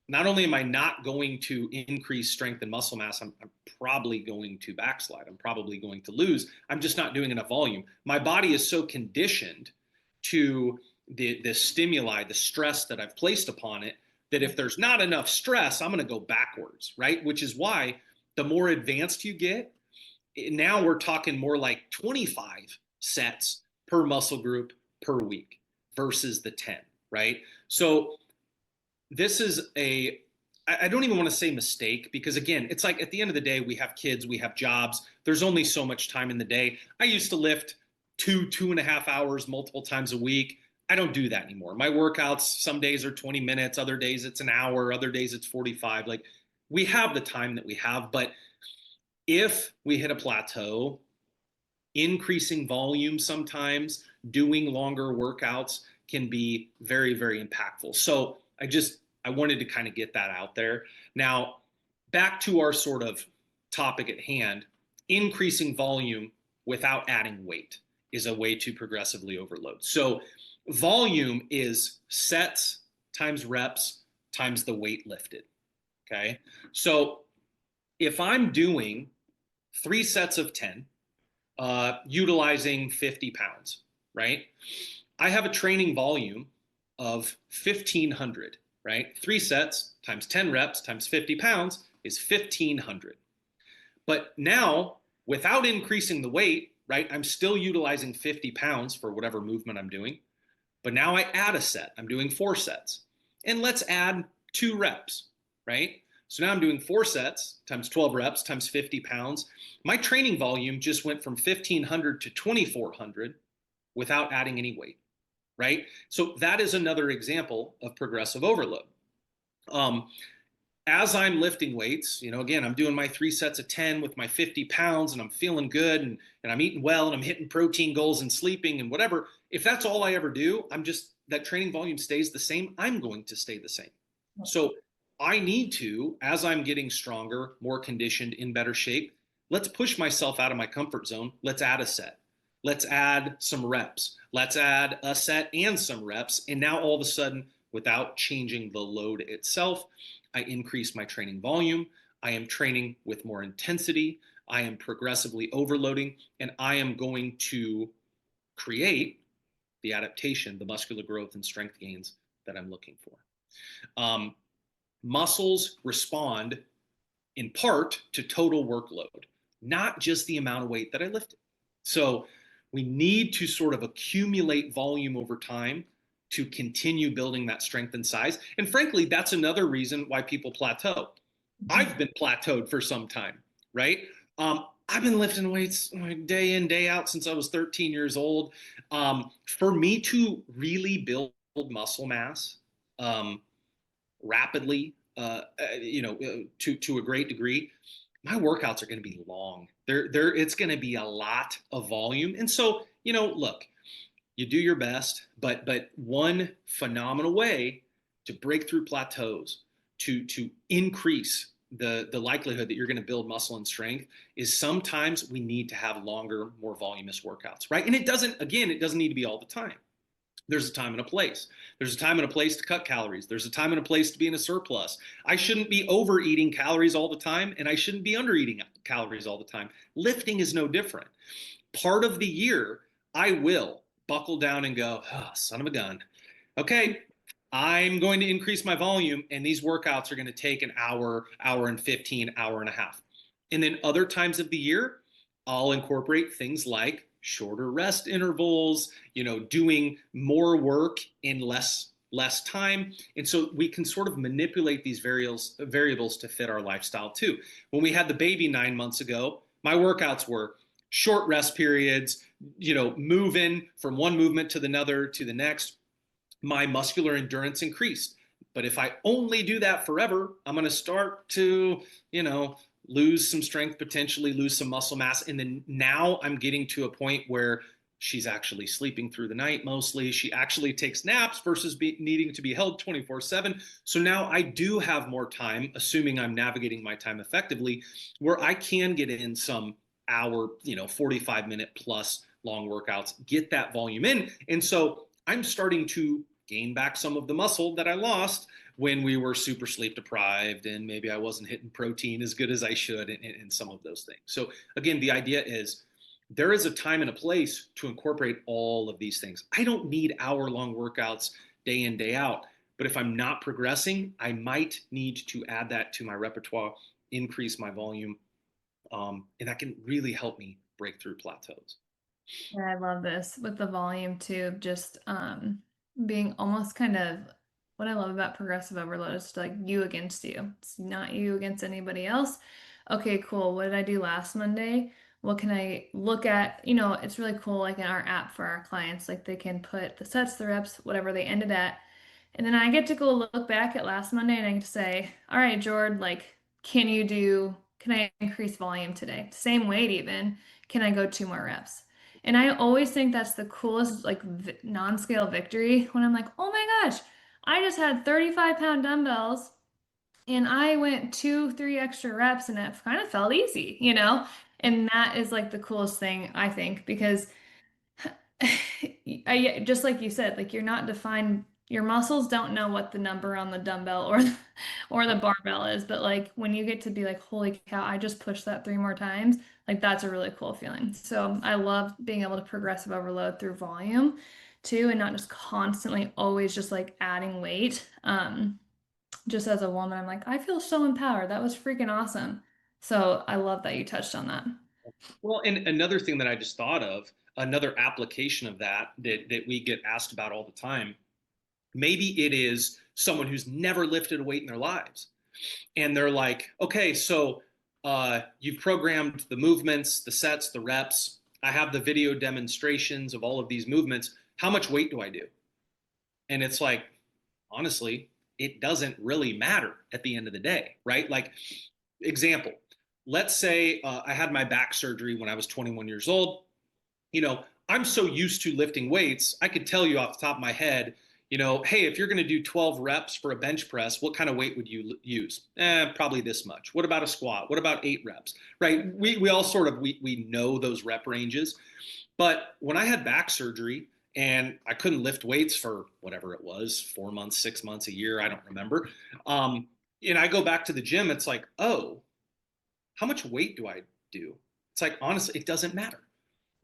not only am I not going to increase strength and muscle mass, I'm probably going to backslide. I'm probably going to lose. I'm just not doing enough volume. My body is so conditioned to the stimuli, the stress that I've placed upon it, that if there's not enough stress, I'm going to go backwards, right? Which is why the more advanced you get, now we're talking more like 25 sets per muscle group per week versus the 10, right? So this is I don't even want to say mistake, because again, it's like at the end of the day, we have kids, we have jobs. There's only so much time in the day. I used to lift 2.5 hours multiple times a week. I don't do that anymore. My workouts, some days are 20 minutes, other days it's an hour, other days it's 45. Like, we have the time that we have, but if we hit a plateau, increasing volume sometimes, doing longer workouts can be very impactful. So I wanted to kind of get that out there. Now, back to our sort of topic at hand, increasing volume without adding weight is a way to progressively overload. So volume is sets times reps times the weight lifted. Okay. So if I'm doing 3 sets of 10, utilizing 50 pounds, right? I have a training volume of 1,500, right? 3 sets times 10 reps times 50 pounds is 1,500. But now, without increasing the weight, right, I'm still utilizing 50 pounds for whatever movement I'm doing. But now I add a set. I'm doing 4 sets. And let's add 2 reps, right? So now I'm doing 4 sets times 12 reps times 50 pounds. My training volume just went from 1,500 to 2,400 without adding any weight, right? So that is another example of progressive overload. Um, as I'm lifting weights, again, I'm doing my 3 sets of 10 with my 50 pounds and I'm feeling good and I'm eating well and I'm hitting protein goals and sleeping and whatever. If that's all I ever do, that training volume stays the same. I'm going to stay the same. So I need to, as I'm getting stronger, more conditioned, in better shape, let's push myself out of my comfort zone. Let's add a set. Let's add some reps. Let's add a set and some reps. And now all of a sudden, without changing the load itself, I increase my training volume. I am training with more intensity. I am progressively overloading, and I am going to create the adaptation, the muscular growth and strength gains that I'm looking for. Muscles respond in part to total workload, not just the amount of weight that I lifted. So we need to sort of accumulate volume over time to continue building that strength and size. And frankly, that's another reason why people plateau. I've been plateaued for some time, right? I've been lifting weights day in, day out since I was 13 years old. For me to really build muscle mass rapidly, to a great degree, my workouts are going to be long. It's going to be a lot of volume. And so, look, you do your best, but one phenomenal way to break through plateaus, to increase the likelihood that you're going to build muscle and strength, is sometimes we need to have longer, more voluminous workouts, right? And it doesn't need to be all the time. There's a time and a place. There's a time and a place to cut calories. There's a time and a place to be in a surplus. I shouldn't be overeating calories all the time, and I shouldn't be undereating calories all the time. Lifting is no different. Part of the year, I will buckle down and go, oh, son of a gun. Okay, I'm going to increase my volume, and these workouts are going to take an hour, hour and 15, hour and a half. And then other times of the year, I'll incorporate things like shorter rest intervals, doing more work in less time. And so we can sort of manipulate these variables to fit our lifestyle too. When we had the baby 9 months ago, my workouts were short rest periods, moving from one movement to the next. My muscular endurance increased. But if I only do that forever, I'm going to start to, lose some strength, potentially lose some muscle mass. And then now I'm getting to a point where she's actually sleeping through the night mostly. She actually takes naps versus needing to be held 24/7. So now I do have more time, assuming I'm navigating my time effectively, where I can get in some hour, 45-minute plus long workouts, get that volume in. And so I'm starting to gain back some of the muscle that I lost when we were super sleep deprived and maybe I wasn't hitting protein as good as I should and some of those things. So again, the idea is there is a time and a place to incorporate all of these things. I don't need hour-long workouts day in, day out, but if I'm not progressing, I might need to add that to my repertoire, increase my volume, and that can really help me break through plateaus. Yeah, I love this with the volume too, just being almost kind of what I love about progressive overload is like you against you. It's not you against anybody else. Okay, cool. What did I do last Monday? What can I look at? It's really cool, like in our app for our clients, like they can put the sets, the reps, whatever they ended at. And then I get to go look back at last Monday and I get to say, all right, Jord, like, can I increase volume today? Same weight even. Can I go 2 more reps? And I always think that's the coolest, like, non-scale victory when I'm like, oh my gosh, I just had 35-pound dumbbells and I went 3 extra reps and it kind of felt easy. And that is like the coolest thing, I think, because just like you said, like you're not defined, your muscles don't know what the number on the dumbbell or the barbell is, but like when you get to be like, holy cow, I just pushed that 3 more times, like that's a really cool feeling. So I love being able to progressive overload through volume too, and not just constantly always just like adding weight. Just as a woman, I'm like, I feel so empowered. That was freaking awesome. So I love that you touched on that. Well, and another thing that I just thought of, another application of that we get asked about all the time, maybe it is someone who's never lifted a weight in their lives. and they're like, okay, so you've programmed the movements, the sets, the reps. I have the video demonstrations of all of these movements. How much weight do I do? And it's like, honestly, it doesn't really matter at the end of the day, right? Like, example, let's say I had my back surgery when I was 21 years old. You know, I'm so used to lifting weights, I could tell you off the top of my head, hey, if you're going to do 12 reps for a bench press, what kind of weight would you use? Probably this much. What about a squat? What about 8 reps? Right? We all sort of we know those rep ranges. But when I had back surgery and I couldn't lift weights for whatever it was, 4 months, 6 months, a year, I don't remember. Um, and I go back to the gym, it's like, oh, how much weight do I do? It's like, honestly, it doesn't matter,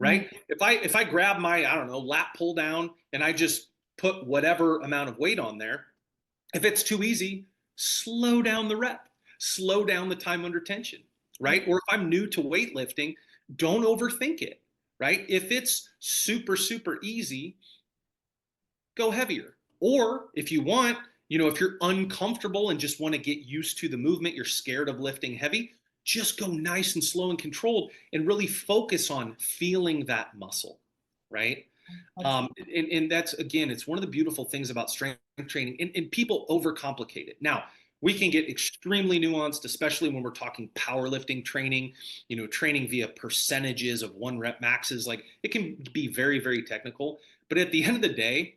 Mm. right? If I grab my, I don't know, lat pull down and I just put whatever amount of weight on there, if it's too easy, slow down the rep, slow down the time under tension, right? Yep. Or if I'm new to weightlifting, don't overthink it, right? If it's super, super easy, go heavier. Or if you want, if you're uncomfortable and just want to get used to the movement, you're scared of lifting heavy, just go nice and slow and controlled and really focus on feeling that muscle, right? That's And that's, again, it's one of the beautiful things about strength training, and people overcomplicate it. Now, we can get extremely nuanced, especially when we're talking powerlifting training, training via percentages of 1 rep maxes. Like, it can be very, very technical. But at the end of the day,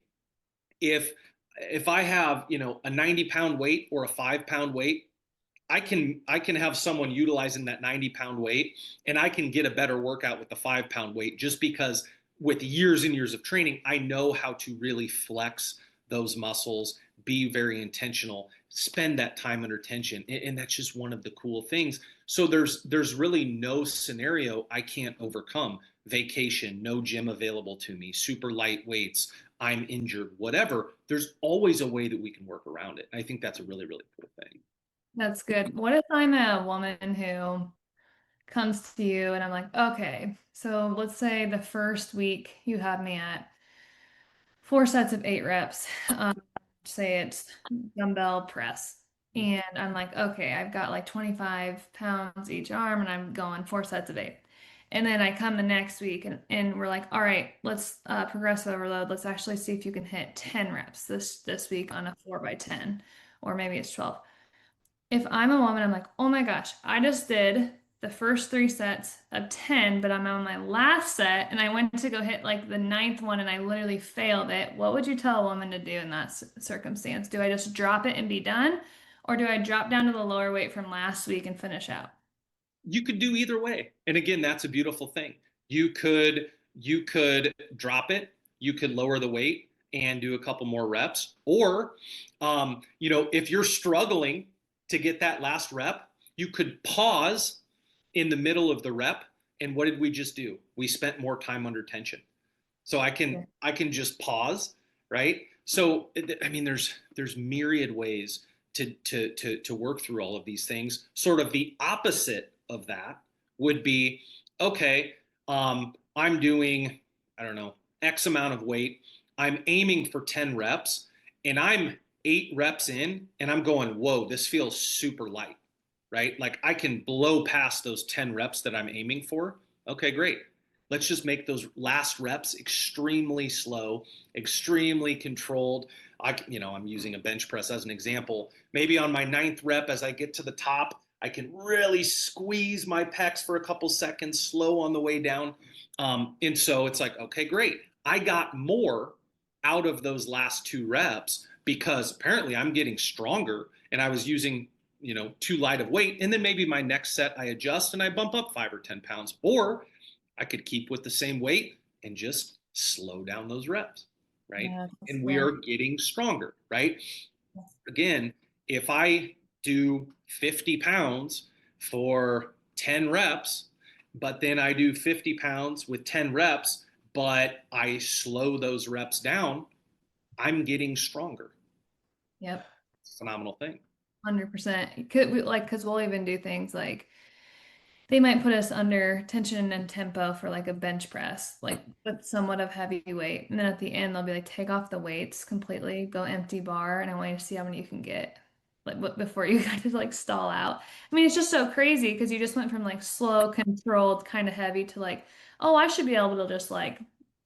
if if I have a 90-pound weight or a 5-pound weight, I can have someone utilizing that 90-pound weight, and I can get a better workout with the 5-pound weight, just because with years and years of training, I know how to really flex those muscles, be very intentional, spend that time under tension, and that's just one of the cool things. So there's really no scenario I can't overcome. Vacation, no gym available to me, super light weights, I'm injured, whatever. There's always a way that we can work around it. I think that's a really, really cool thing. that's good. What if I'm a woman who comes to you and I'm like, okay, so let's say the first week you have me at 4 sets of 8 reps. Say it's dumbbell press. And I'm like, okay, I've got like 25 pounds each arm and I'm going 4 sets of 8. And then I come the next week and we're like, all right, let's progressive overload. Let's actually see if you can hit 10 reps this week on a 4 by 10, or maybe it's 12. If I'm a woman, I'm like, oh my gosh, I just did the first 3 sets of 10, but I'm on my last set and I went to go hit like the ninth one and I literally failed it. What would you tell a woman to do in that circumstance? Do I just drop it and be done? Or do I drop down to the lower weight from last week and finish out? You could do either way. And again, that's a beautiful thing. You could drop it, you could lower the weight and do a couple more reps. Or if you're struggling to get that last rep, you could pause in the middle of the rep. And what did we just do? We spent more time under tension. So I can Yeah. I can just pause, right? So I mean, there's myriad ways to work through all of these things. Sort of the opposite of that would be, okay, I'm doing, I don't know, X amount of weight. I'm aiming for 10 reps, and I'm 8 reps in, and I'm going, whoa, this feels super light, right? Like, I can blow past those 10 reps that I'm aiming for. Okay, great. Let's just make those last reps extremely slow, extremely controlled. I'm using a bench press as an example. Maybe on my 9th rep, as I get to the top, I can really squeeze my pecs for a couple seconds, slow on the way down. And so it's like, okay, great. I got more out of those last 2 reps because apparently I'm getting stronger, and I was using, too light of weight. And then maybe my next set I adjust and I bump up 5 or 10 pounds. Or I could keep with the same weight and just slow down those reps, right? Yeah, that's And we good. are getting stronger, right? Again, if I do 50 pounds for 10 reps, but then I do 50 pounds with 10 reps, but I slow those reps down, I'm getting stronger. Yep. It's a phenomenal thing. 100%. Could we like, because we'll even do things like they might put us under tension and tempo for like a bench press, like with somewhat of heavy weight. And then at the end, they'll be like, take off the weights completely, go empty bar, and I want you to see how many you can get. like before you got to like stall out. I mean, it's just so crazy because you just went from like slow, controlled, kind of heavy to like, oh, I should be able to just like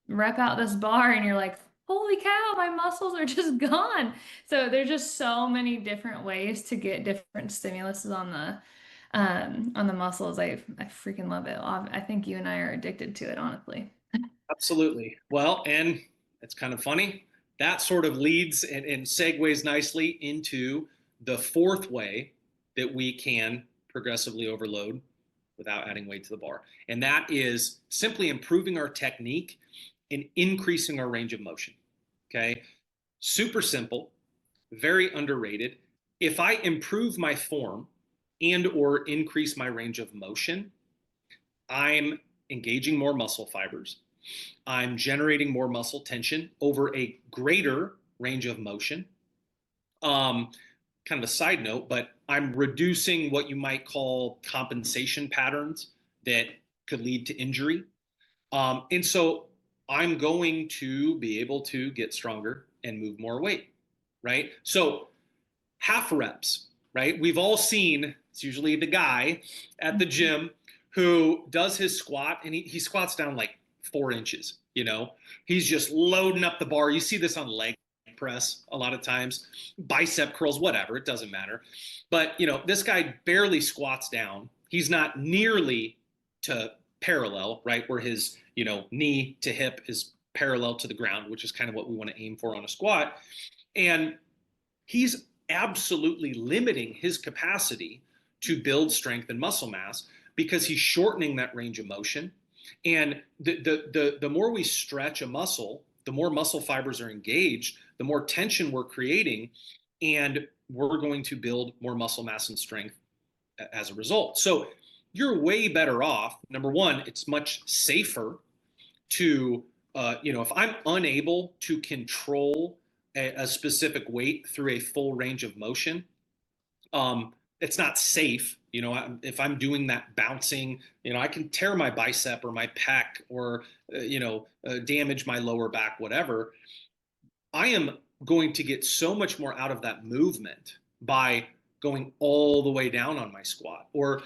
rep out this bar, and you're like, holy cow, my muscles are just gone. So there's just so many different ways to get different stimuluses on the muscles. I freaking love it. I think you and I are addicted to it, honestly. Absolutely. Well, and it's kind of funny. That sort of leads and segues nicely into the fourth way that we can progressively overload without adding weight to the bar. And that is simply improving our technique and increasing our range of motion. Okay. Super simple, very underrated. If I improve my form and or increase my range of motion, I'm engaging more muscle fibers. I'm generating more muscle tension over a greater range of motion. Um, Kind of a side note, but I'm reducing what you might call compensation patterns that could lead to injury. And so I'm going to be able to get stronger and move more weight, right? So half reps, right? We've all seen, it's usually the guy at the Mhm. gym who does his squat and he squats down like 4 inches, he's just loading up the bar. You see this on leg press a lot of times, bicep curls, whatever, it doesn't matter. But, this guy barely squats down. He's not nearly to parallel, right? Where his, knee to hip is parallel to the ground, which is kind of what we want to aim for on a squat. And he's absolutely limiting his capacity to build strength and muscle mass because he's shortening that range of motion. And the more we stretch a muscle, the more muscle fibers are engaged, the more tension we're creating, and we're going to build more muscle mass and strength as a result. So you're way better off. Number one, it's much safer to if I'm unable to control a specific weight through a full range of motion, it's not safe. If I'm doing that bouncing, I can tear my bicep or my pec or damage my lower back, whatever. I am going to get so much more out of that movement by going all the way down on my squat, or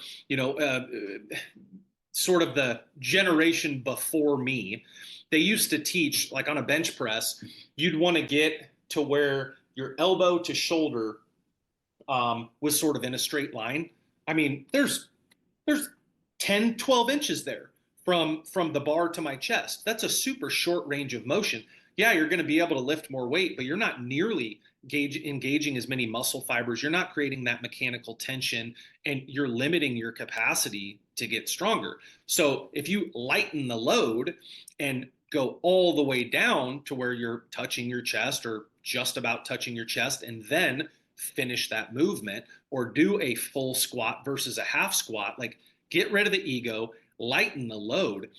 sort of the generation before me, they used to teach, like on a bench press, you'd want to get to where your elbow to shoulder was sort of in a straight line. I mean, there's 10, 12 inches there from the bar to my chest. That's a super short range of motion. Yeah, you're going to be able to lift more weight, but you're not nearly engaging as many muscle fibers. You're not creating that mechanical tension, and you're limiting your capacity to get stronger. So if you lighten the load and go all the way down to where you're touching your chest or just about touching your chest, and then finish that movement, or do a full squat versus a half squat, like get rid of the ego, lighten the load,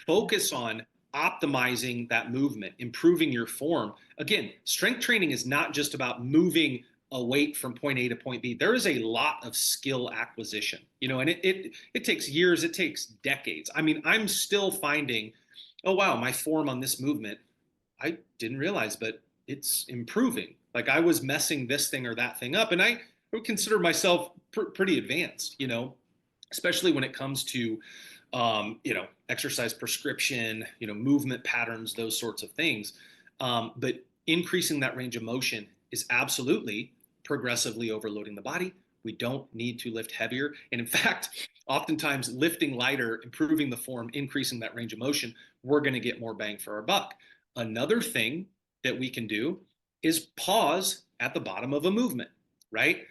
focus on optimizing that movement, improving your form. Again, strength training is not just about moving a weight from point A to point B. There is a lot of skill acquisition, and it takes years, it takes decades. I mean, I'm still finding, oh wow, my form on this movement, I didn't realize, but it's improving. Like I was messing this thing or that thing up, and I would consider myself pretty advanced, especially when it comes to exercise prescription, movement patterns, those sorts of things. But increasing that range of motion is absolutely progressively overloading the body. We don't need to lift heavier. And in fact, oftentimes lifting lighter, improving the form, increasing that range of motion, we're going to get more bang for our buck. Another thing that we can do is pause at the bottom of a movement, right?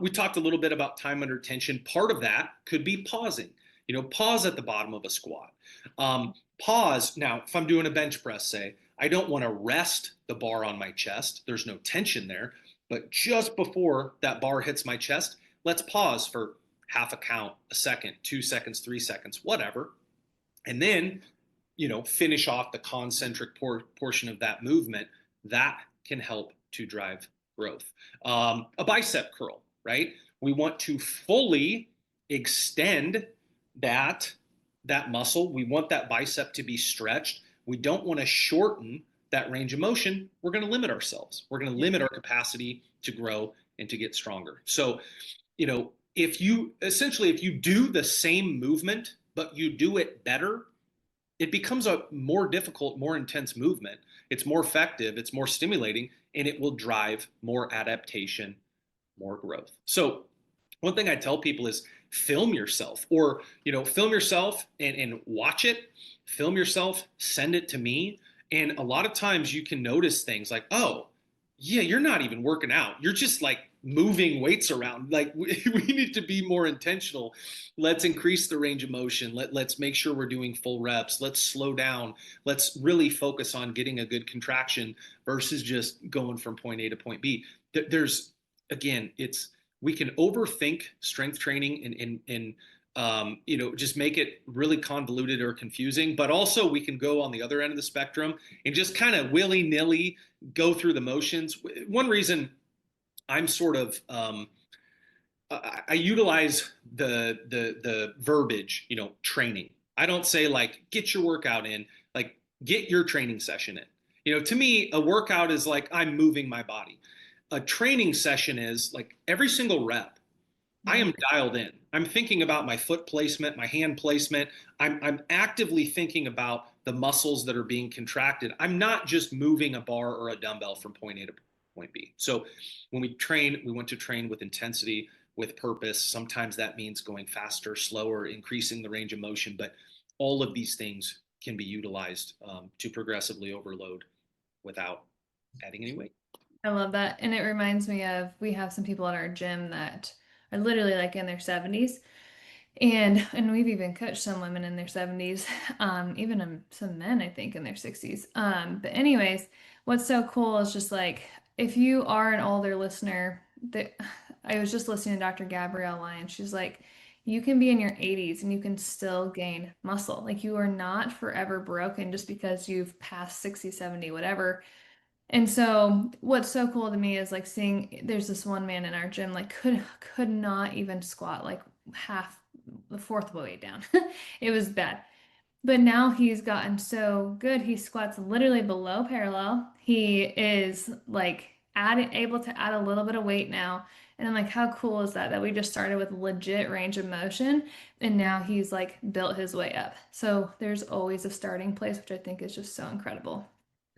We talked a little bit about time under tension. Part of that could be pausing. Pause at the bottom of a squat. Pause. Now, if I'm doing a bench press, say, I don't want to rest the bar on my chest. There's no tension there. But just before that bar hits my chest, let's pause for half a count, a second, 2 seconds, 3 seconds, whatever. And then, finish off the concentric portion of that movement. That can help to drive growth. A bicep curl, right? We want to fully extend that muscle. We want that bicep to be stretched. We don't want to shorten that range of motion. We're going to limit ourselves. We're going to limit our capacity to grow and to get stronger. So, if you do the same movement, but you do it better, it becomes a more difficult, more intense movement. It's more effective, it's more stimulating, and it will drive more adaptation, more growth. So one thing I tell people is film yourself, or film yourself and watch it, film yourself, send it to me. And a lot of times you can notice things like, oh yeah, you're not even working out, you're just like moving weights around. Like we need to be more intentional. Let's increase the range of motion. Let's make sure we're doing full reps. Let's slow down. Let's really focus on getting a good contraction versus just going from point A to point B. There's, again, we can overthink strength training and just make it really convoluted or confusing. But also we can go on the other end of the spectrum and just kind of willy-nilly go through the motions. One reason I'm sort of I utilize the verbiage, training. I don't say like get your workout in, like get your training session in. To me, a workout is like I'm moving my body. A training session is like every single rep, I am dialed in. I'm thinking about my foot placement, my hand placement. I'm actively thinking about the muscles that are being contracted. I'm not just moving a bar or a dumbbell from point A to point B. So when we train, we want to train with intensity, with purpose. Sometimes that means going faster, slower, increasing the range of motion, but all of these things can be utilized to progressively overload without adding any weight. I love that. And it reminds me of we have some people at our gym that are literally like in their 70s. And we've even coached some women in their 70s, even some men, I think, in their 60s. But anyways, what's so cool is just like if you are an older listener, that I was just listening to Dr. Gabrielle Lyon. She's like, you can be in your 80s and you can still gain muscle. Like you are not forever broken just because you've passed 60, 70, whatever. And so what's so cool to me is like seeing there's this one man in our gym like could not even squat like half the fourth weight down. It was bad. But now he's gotten so good. He squats literally below parallel. He is like able to add a little bit of weight now. And I'm like, how cool is that? That we just started with legit range of motion and now he's like built his way up. So there's always a starting place, which I think is just so incredible.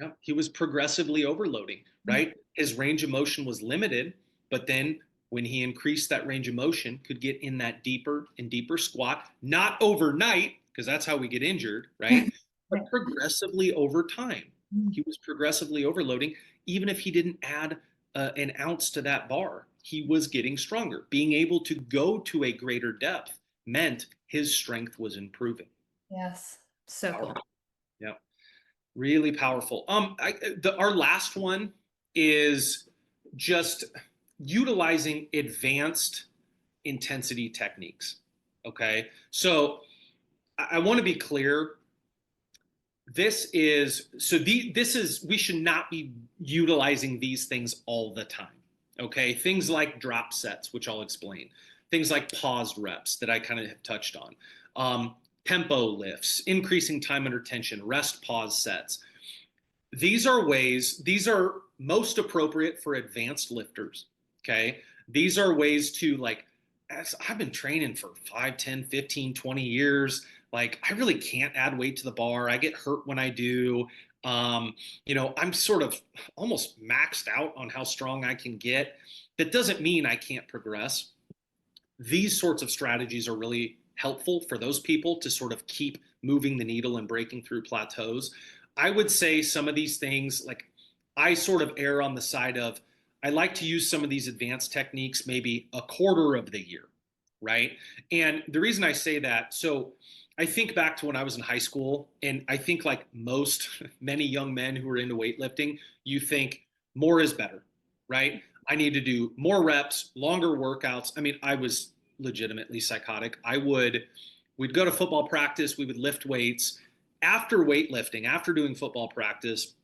Yeah, he was progressively overloading, right? His range of motion was limited, but then when he increased that range of motion, could get in that deeper and deeper squat, not overnight, because that's how we get injured, right? But progressively over time. He was progressively overloading. Even if he didn't add an ounce to that bar, he was getting stronger. Being able to go to a greater depth meant his strength was improving. Yes. So cool. Yeah. Really powerful. Our last one is just utilizing advanced intensity techniques. Okay, so I want to be clear. This is we should not be utilizing these things all the time. Okay, things like drop sets, which I'll explain. Things like paused reps that I kind of have touched on. Tempo lifts, increasing time under tension, rest pause sets. These are most appropriate for advanced lifters. Okay. These are ways to like, as I've been training for 5, 10, 15, 20 years. Like I really can't add weight to the bar. I get hurt when I do. I'm sort of almost maxed out on how strong I can get. That doesn't mean I can't progress. These sorts of strategies are really helpful for those people to sort of keep moving the needle and breaking through plateaus. I would say some of these things, like I sort of err on the side of, I like to use some of these advanced techniques maybe a quarter of the year, right? And the reason I say that, so I think back to when I was in high school, and I think like many young men who are into weightlifting, you think more is better, right? I need to do more reps, longer workouts. I mean, I was legitimately psychotic. We'd go to football practice, we would lift weights. After weightlifting, after doing football practice,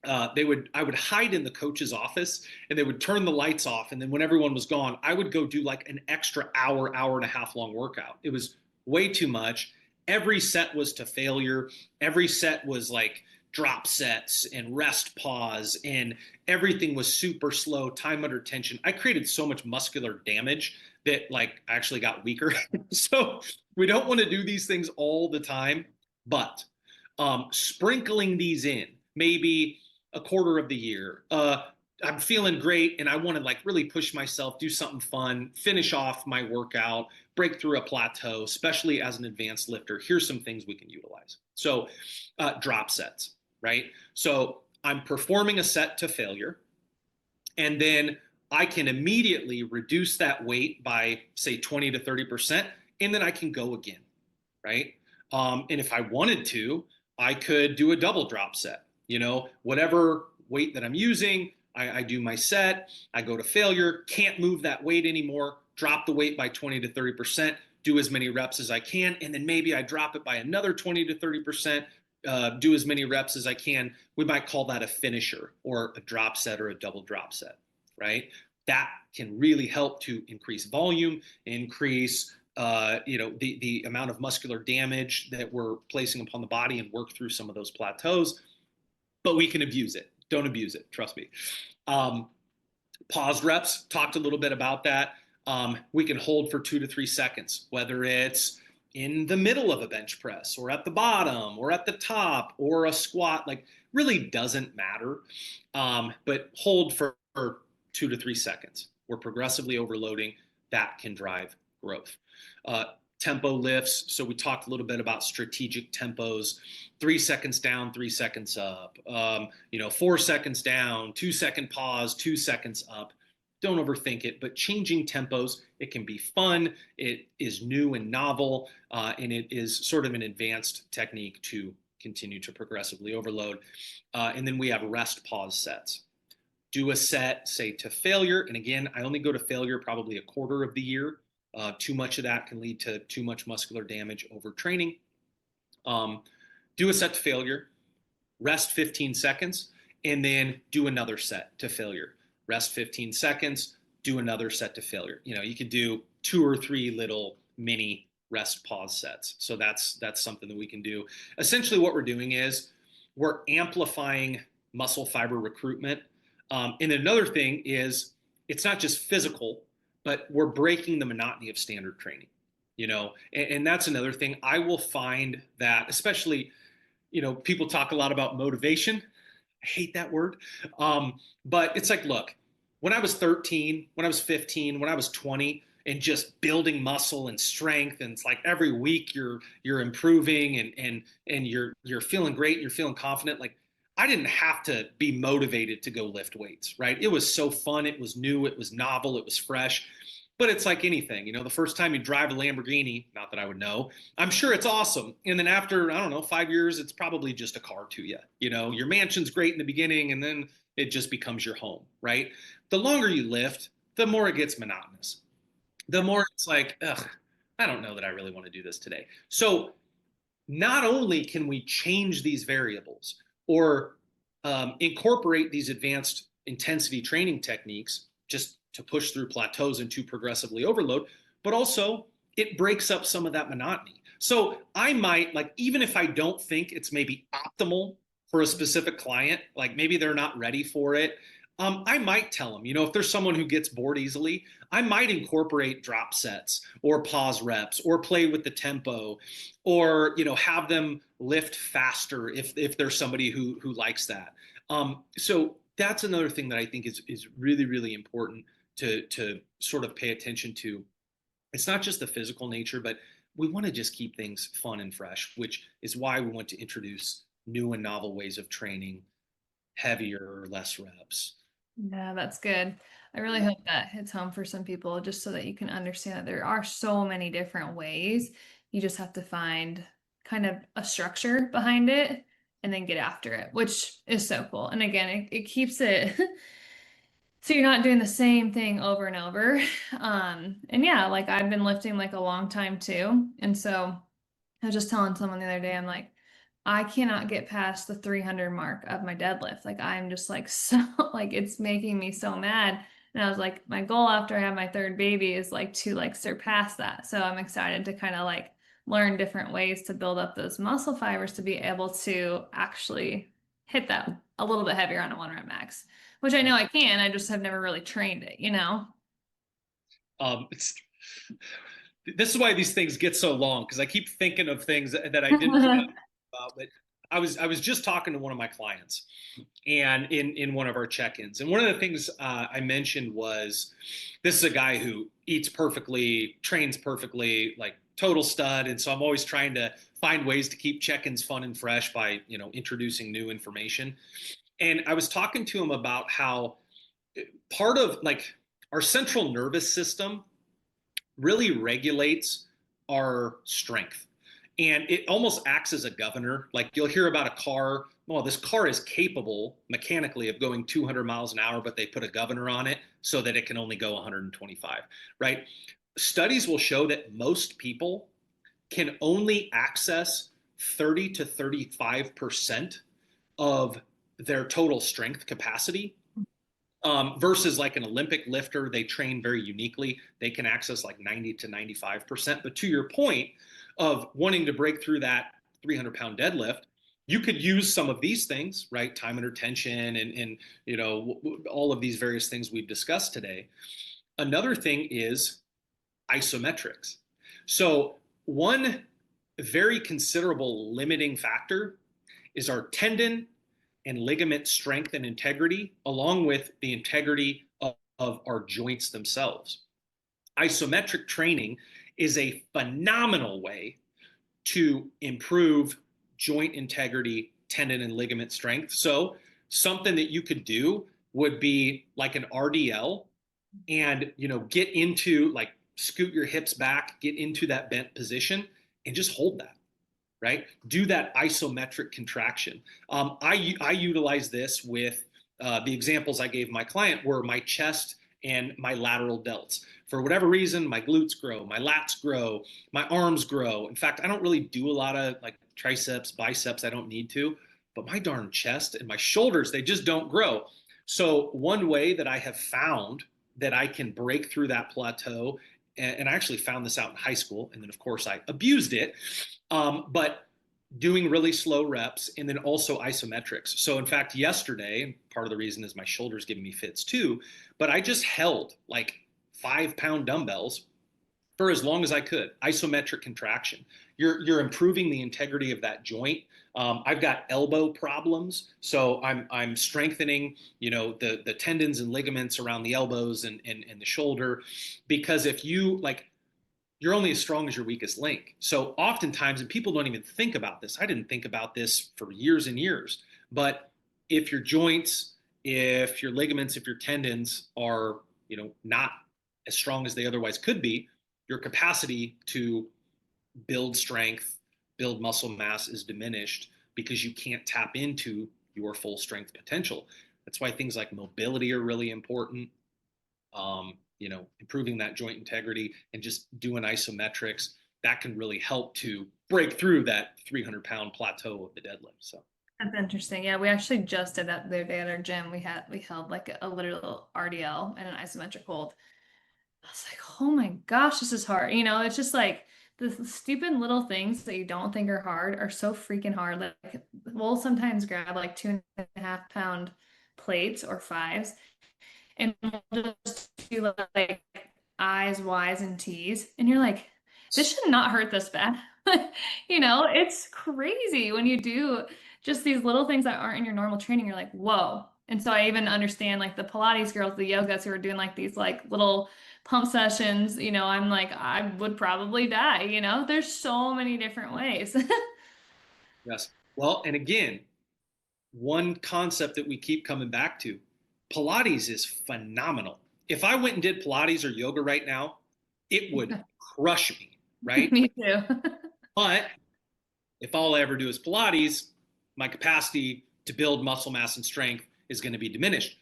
I would hide in the coach's office and they would turn the lights off. And then when everyone was gone, I would go do like an extra hour and a half long workout. It was way too much. Every set was to failure. Every set was like drop sets and rest pause, and everything was super slow, time under tension. I created so much muscular damage that like I actually got weaker. So we don't want to do these things all the time, but sprinkling these in maybe a quarter of the year. I'm feeling great and I want to like really push myself, do something fun, finish off my workout, break through a plateau, especially as an advanced lifter. Here's some things we can utilize. So, drop sets, right? So, I'm performing a set to failure, and then I can immediately reduce that weight by, say, 20 to 30%, and then I can go again, right? And if I wanted to, I could do a double drop set. Whatever weight that I'm using, I do my set, I go to failure, can't move that weight anymore, drop the weight by 20 to 30%, do as many reps as I can, and then maybe I drop it by another 20 to 30%, do as many reps as I can. We might call that a finisher or a drop set or a double drop set, right? That can really help to increase volume, increase the amount of muscular damage that we're placing upon the body and work through some of those plateaus. But we can abuse it. Don't abuse it. Trust me. Um, Pause reps, talked a little bit about that. We can hold for 2 to 3 seconds, whether it's in the middle of a bench press or at the bottom or at the top or a squat, like really doesn't matter. But hold for 2 to 3 seconds. We're progressively overloading. That can drive growth. Tempo lifts. So we talked a little bit about strategic tempos: 3 seconds down, 3 seconds up, 4 seconds down, 2 second pause, 2 seconds up. Don't overthink it, but changing tempos, it can be fun. It is new and novel, and it is sort of an advanced technique to continue to progressively overload. And then we have rest pause sets. Do a set, say, to failure. And again, I only go to failure probably a quarter of the year. Too much of that can lead to too much muscular damage over training. Do a set to failure, rest 15 seconds, and then do another set to failure. Rest 15 seconds, do another set to failure. You could do 2 or 3 little mini rest pause sets. So that's something that we can do. Essentially what we're doing is we're amplifying muscle fiber recruitment. And another thing is it's not just physical, but we're breaking the monotony of standard training, and that's another thing. I will find that, especially, people talk a lot about motivation. I hate that word. But it's like, look, when I was 13, when I was 15, when I was 20, and just building muscle and strength, and it's like every week you're improving and you're feeling great, you're feeling confident. Like, I didn't have to be motivated to go lift weights, right? It was so fun, it was new, it was novel, it was fresh. But it's like anything, the first time you drive a Lamborghini, not that I would know, I'm sure it's awesome. And then after, I don't know, 5 years, it's probably just a car to you. Your mansion's great in the beginning, and then it just becomes your home, right? The longer you lift, the more it gets monotonous. The more it's like, ugh, I don't know that I really want to do this today. So not only can we change these variables or incorporate these advanced intensity training techniques just to push through plateaus and to progressively overload, but also it breaks up some of that monotony. So I might, like, even if I don't think it's maybe optimal for a specific client, like maybe they're not ready for it, I might tell them, if there's someone who gets bored easily, I might incorporate drop sets or pause reps or play with the tempo, or have them lift faster if there's somebody who likes that. So that's another thing that I think is really, really important to sort of pay attention to. It's not just the physical nature, but we want to just keep things fun and fresh, which is why we want to introduce new and novel ways of training, heavier or less reps. Yeah, that's good. I really hope that hits home for some people, just so that you can understand that there are so many different ways. You just have to find kind of a structure behind it and then get after it, which is so cool. And again, it keeps it so you're not doing the same thing over and over. And yeah, like I've been lifting like a long time too. And so I was just telling someone the other day, I'm like, I cannot get past the 300 mark of my deadlift. Like I'm just like so like it's making me so mad. And I was like, my goal after I have my third baby is like to like surpass that. So I'm excited to kind of like learn different ways to build up those muscle fibers to be able to actually hit that a little bit heavier on a 1 rep max, which I know I can. I just have never really trained it, you know? It's this is why these things get so long because I keep thinking of things that I didn't get about. But I was just talking to one of my clients, and in one of our check-ins, and one of the things I mentioned was this is a guy who eats perfectly, trains perfectly, like total stud, and so I'm always trying to find ways to keep check-ins fun and fresh by introducing new information. And I was talking to him about how part of like our central nervous system really regulates our strength. And it almost acts as a governor. Like you'll hear about a car, well, this car is capable mechanically of going 200 miles an hour, but they put a governor on it so that it can only go 125, right? Studies will show that most people can only access 30 to 35% of their total strength capacity versus like an Olympic lifter, they train very uniquely. They can access like 90 to 95%. But to your point of wanting to break through that 300-pound deadlift, you could use some of these things, right? Time under tension and all of these various things we've discussed today. Another thing is isometrics. So one very considerable limiting factor is our tendon and ligament strength and integrity, along with the integrity of our joints themselves. Isometric training is a phenomenal way to improve joint integrity, tendon and ligament strength. So something that you could do would be like an RDL and get into like scoot your hips back, get into that bent position and just hold that, right? Do that isometric contraction. I utilize this with the examples I gave my client were my chest and my lateral delts. For whatever reason, my glutes grow, my lats grow, my arms grow. In fact, I don't really do a lot of like triceps, biceps. I don't need to, but my darn chest and my shoulders, they just don't grow. So one way that I have found that I can break through that plateau, and I actually found this out in high school, and then of course I abused it, but doing really slow reps and then also isometrics. So in fact, yesterday, and part of the reason is my shoulders giving me fits too, but I just held like 5-pound dumbbells for as long as I could. Isometric contraction. You're improving the integrity of that joint. I've got elbow problems, so I'm strengthening, the tendons and ligaments around the elbows and the shoulder, because if you like, you're only as strong as your weakest link. So oftentimes, and people don't even think about this. I didn't think about this for years and years, but if your joints, if your ligaments, if your tendons are, not as strong as they otherwise could be, your capacity to build strength, build muscle mass is diminished because you can't tap into your full strength potential. That's why things like mobility are really important. Improving that joint integrity and just doing isometrics, that can really help to break through that 300-pound plateau of the deadlift. So That's interesting. Yeah, we actually just did that the other day at our gym. We held like a literal RDL and an isometric hold. I was like, oh my gosh, this is hard. It's just like the stupid little things that you don't think are hard are so freaking hard. Like we'll sometimes grab like 2.5-pound plates or fives and we'll just do like I's, Y's, and T's. And you're like, this should not hurt this bad. It's crazy when you do just these little things that aren't in your normal training. You're like, whoa. And so I even understand like the Pilates girls, the yogas who are doing like these like little pump sessions. I'm like, I would probably die. There's so many different ways. yes. Well, and again, one concept that we keep coming back to, Pilates is phenomenal. If I went and did Pilates or yoga right now, it would crush me, right? Me too. But if all I ever do is Pilates, my capacity to build muscle mass and strength is going to be diminished.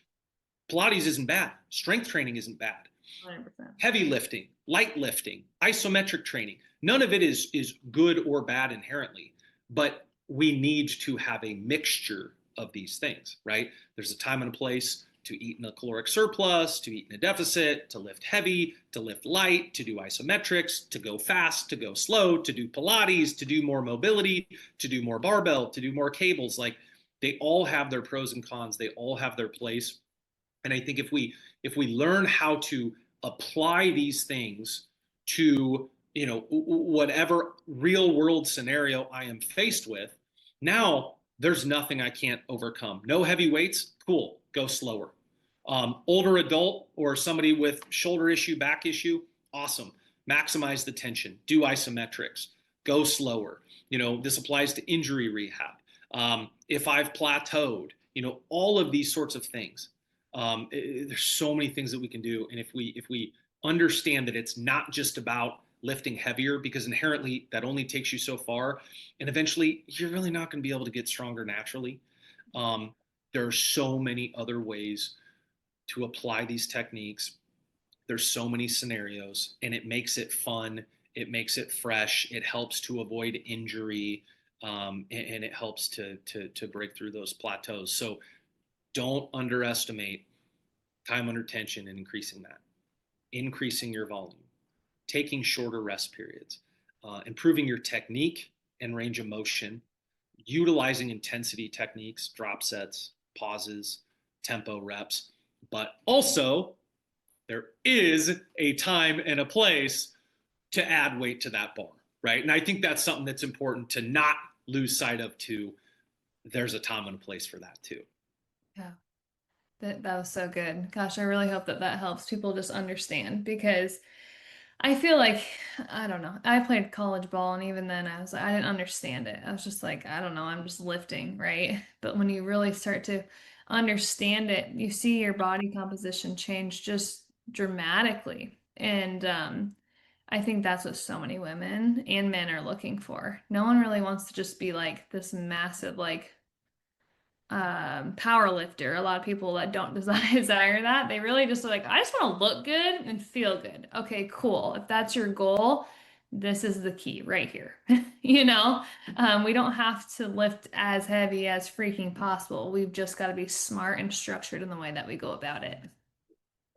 Pilates isn't bad. Strength training isn't bad. 100%. Heavy lifting, light lifting, isometric training, none of it is good or bad inherently, but we need to have a mixture of these things, right? There's a time and a place to eat in a caloric surplus, to eat in a deficit, to lift heavy, to lift light, to do isometrics, to go fast, to go slow, to do Pilates, to do more mobility, to do more barbell, to do more cables. Like They all have their pros and cons. They all have their place. And I think if we learn how to apply these things to, whatever real world scenario I am faced with, now there's nothing I can't overcome. No heavy weights, cool, go slower. Older adult or somebody with shoulder issue, back issue, awesome. Maximize the tension, do isometrics, go slower. This applies to injury rehab. If I've plateaued, all of these sorts of things. There's so many things that we can do, and if we understand that it's not just about lifting heavier, because inherently that only takes you so far, and eventually you're really not going to be able to get stronger naturally. Um, there are so many other ways to apply these techniques. There's so many scenarios, and it makes it fun. It makes it fresh. It helps to avoid injury, and it helps to break through those plateaus. So don't underestimate time under tension and increasing that, increasing your volume, taking shorter rest periods, improving your technique and range of motion, utilizing intensity techniques, drop sets, pauses, tempo reps, but also there is a time and a place to add weight to that bar, right? And I think that's something that's important to not lose sight of too. There's a time and a place for that too. Yeah. That was so good. Gosh, I really hope that that helps people just understand because I feel like, I don't know. I played college ball and even then I was like, I didn't understand it. I was just like, I don't know, I'm just lifting, right? But when you really start to understand it, you see your body composition change just dramatically. And I think that's what so many women and men are looking for. No one really wants to just be like this massive, like power lifter. A lot of people that don't desire that, they really just are like, I just want to look good and feel good. Okay, cool. If that's your goal, this is the key right here. We don't have to lift as heavy as freaking possible. We've just got to be smart and structured in the way that we go about it.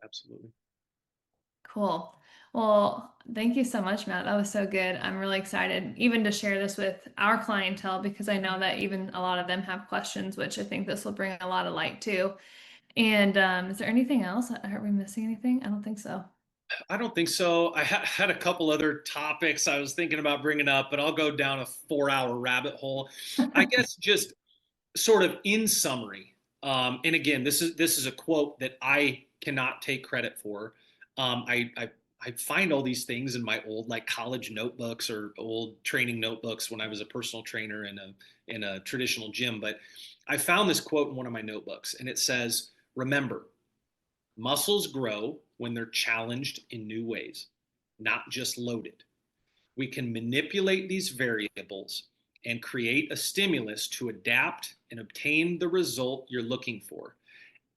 Absolutely. Cool. Well, thank you so much, Matt. That was so good. I'm really excited even to share this with our clientele because I know that even a lot of them have questions, which I think this will bring a lot of light to. And is there anything else? Are we missing anything? I don't think so. I don't think so. I had a couple other topics I was thinking about bringing up, but I'll go down a 4-hour rabbit hole. I guess just sort of in summary, and again, this is a quote that I cannot take credit for. I find all these things in my old like college notebooks or old training notebooks when I was a personal trainer in a traditional gym. But I found this quote in one of my notebooks, and it says, "Remember, muscles grow when they're challenged in new ways, not just loaded. We can manipulate these variables and create a stimulus to adapt and obtain the result you're looking for.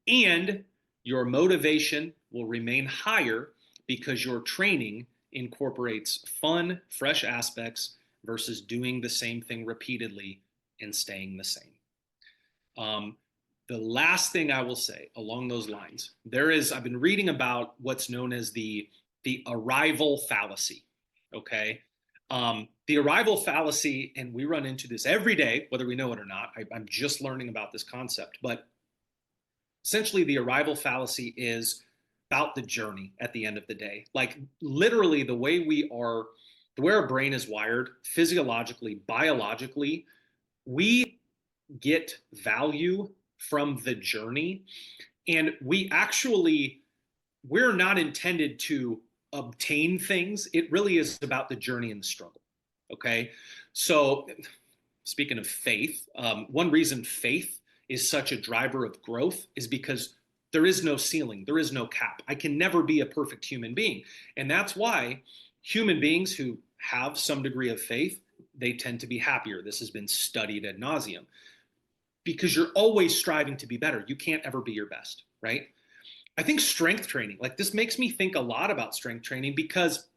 And your motivation will remain higher because your training incorporates fun, fresh aspects versus doing the same thing repeatedly and staying the same." Um, the last thing I will say along those lines, I've been reading about what's known as the arrival fallacy. Okay. The arrival fallacy, and we run into this every day, whether we know it or not. I'm just learning about this concept, but essentially the arrival fallacy is about the journey at the end of the day. Like literally the way our brain is wired physiologically, biologically, we get value from the journey. And we're not intended to obtain things. It really is about the journey and the struggle. Okay. So, speaking of faith, one reason faith is such a driver of growth is because there is no ceiling, there is no cap. I can never be a perfect human being. And that's why human beings who have some degree of faith, they tend to be happier. This has been studied ad nauseum because you're always striving to be better. You can't ever be your best, right? I think strength training, like this makes me think a lot about strength training because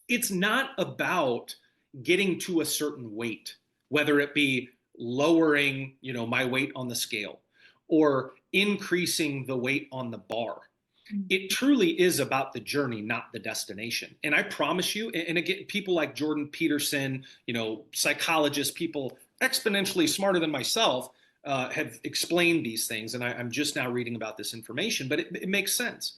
it's not about getting to a certain weight, whether it be lowering, my weight on the scale or increasing the weight on the bar. It truly is about the journey, not the destination. And I promise you, and again, people like Jordan Peterson, psychologists, people exponentially smarter than myself, have explained these things, and I'm just now reading about this information, but it makes sense.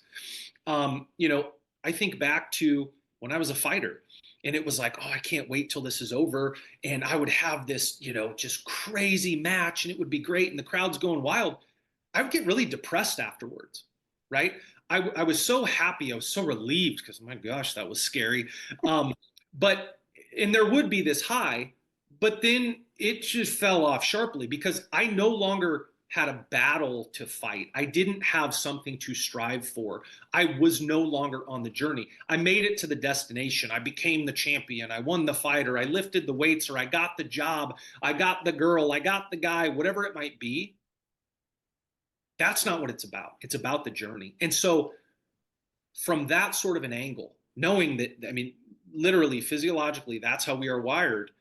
You know, I think back to when I was a fighter, and it was like, oh, I can't wait till this is over, and I would have this, you know, just crazy match, and it would be great, and the crowd's going wild. I would get really depressed afterwards, right? I was so happy, I was so relieved because my gosh, that was scary. But and there would be this high, but then it just fell off sharply because I no longer had a battle to fight. I didn't have something to strive for. I was no longer on the journey. I made it to the destination. I became the champion. I won the fight, or I lifted the weights, or I got the job. I got the girl. I got the guy, whatever it might be. That's not what it's about. It's about the journey. And so, from that sort of an angle, knowing that, I mean, literally, physiologically, that's how we are wired,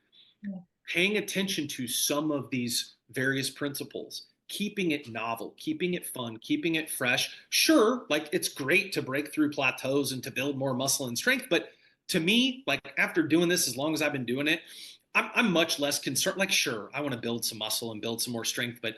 Yeah. paying attention to some of these various principles, keeping it novel, keeping it fun, keeping it fresh. Sure, like it's great to break through plateaus and to build more muscle and strength, but to me, like after doing this as long as I've been doing it, I'm much less concerned. Like, sure, I want to build some muscle and build some more strength, but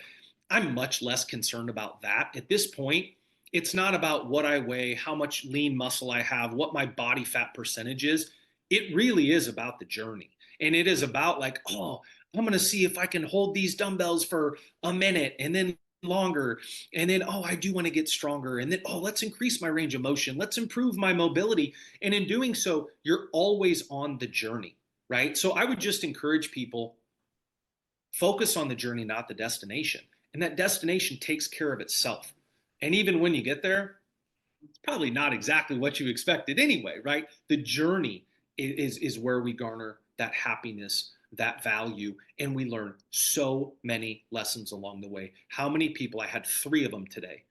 I'm much less concerned about that at this point. It's not about what I weigh, how much lean muscle I have, what my body fat percentage is. It really is about the journey. And it is about like, oh, I'm going to see if I can hold these dumbbells for a minute and then longer. And then, oh, I do want to get stronger. And then, oh, let's increase my range of motion. Let's improve my mobility. And in doing so, you're always on the journey, right? So I would just encourage people, focus on the journey, not the destination. And that destination takes care of itself. And even when you get there, it's probably not exactly what you expected anyway, right? The journey is where we garner that happiness, that value, and we learn so many lessons along the way. How many people, I had 3 of them today,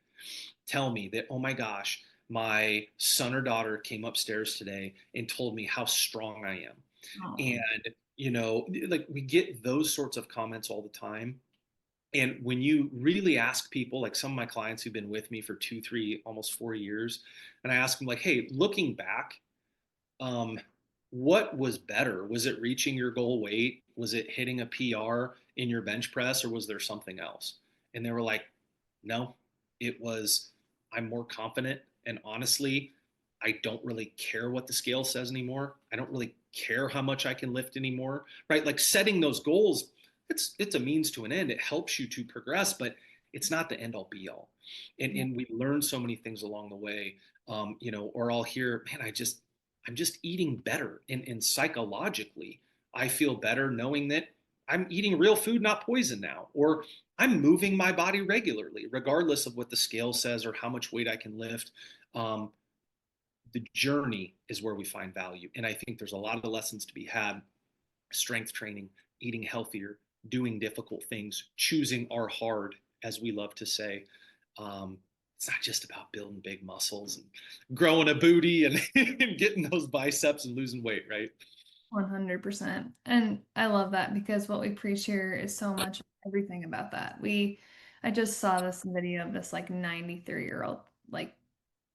tell me that, oh my gosh, my son or daughter came upstairs today and told me how strong I am. Oh, And, you know, like we get those sorts of comments all the time. And when you really ask people, like some of my clients who've been with me for 2, 3, almost 4 years, and I ask them, like, hey, looking back, um, what was better? Was it reaching your goal weight? Was it hitting a PR in your bench press, or was there something else? And they were like, no, it was, I'm more confident. And honestly, I don't really care what the scale says anymore. I don't really care how much I can lift anymore, right? Like setting those goals, it's a means to an end. It helps you to progress, but it's not the end all be all. yeah. And we learn so many things along the way. You know, or I'll hear, man, I'm just eating better. And psychologically, I feel better knowing that I'm eating real food, not poison now. Or I'm moving my body regularly, regardless of what the scale says or how much weight I can lift. Um, the journey is where we find value. And I think there's a lot of lessons to be had: strength training, eating healthier, doing difficult things, choosing our hard, as we love to say. It's not just about building big muscles and growing a booty and, and getting those biceps and losing weight, right? 100%. And I love that because what we preach here is so much everything about that. I just saw this video of this like 93-year-old like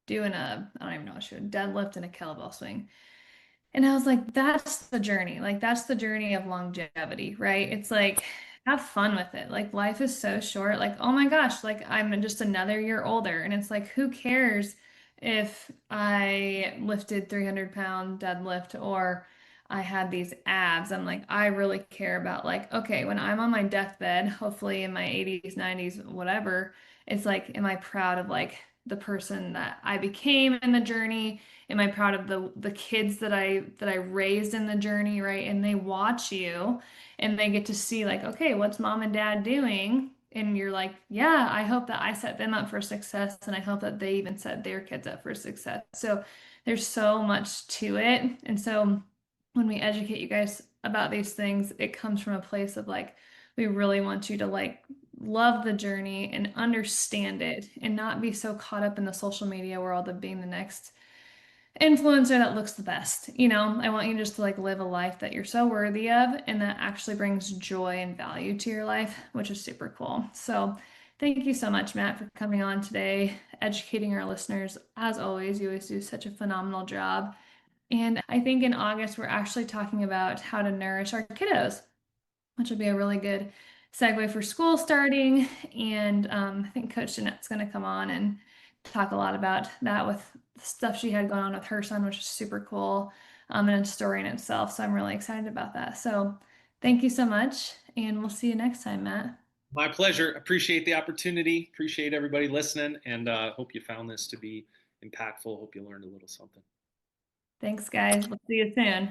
doing I don't even know what she would, deadlift and a kettlebell swing. And I was like, that's the journey. Like, that's the journey of longevity, right? It's like, have fun with it. Like, life is so short. Like, oh my gosh, like, I'm just another year older. And it's like, who cares if I lifted 300-pound deadlift or I had these abs? I'm like, I really care about, like, okay, when I'm on my deathbed, hopefully in my 80s, 90s, whatever, it's like, am I proud of like the person that I became in the journey? Am I proud of the kids that I raised in the journey, right? And they watch you and they get to see like, okay, what's mom and dad doing? And you're like, yeah, I hope that I set them up for success and I hope that they even set their kids up for success. So there's so much to it. And so when we educate you guys about these things, it comes from a place of like, we really want you to like love the journey and understand it and not be so caught up in the social media world of being the next influencer that looks the best. You know, I want you just to like live a life that you're so worthy of and that actually brings joy and value to your life, which is super cool. So, thank you so much, Matt, for coming on today, educating our listeners. As always, you always do such a phenomenal job. And I think in August, we're actually talking about how to nourish our kiddos, which will be a really good segue for school starting. And I think Coach Jeanette's going to come on and talk a lot about that with the stuff she had going on with her son, which is super cool, and a story in itself. So I'm really excited about that. So thank you so much, and we'll see you next time, Matt. My pleasure. Appreciate the opportunity. Appreciate everybody listening, and hope you found this to be impactful. Hope you learned a little something. Thanks, guys. We'll see you soon.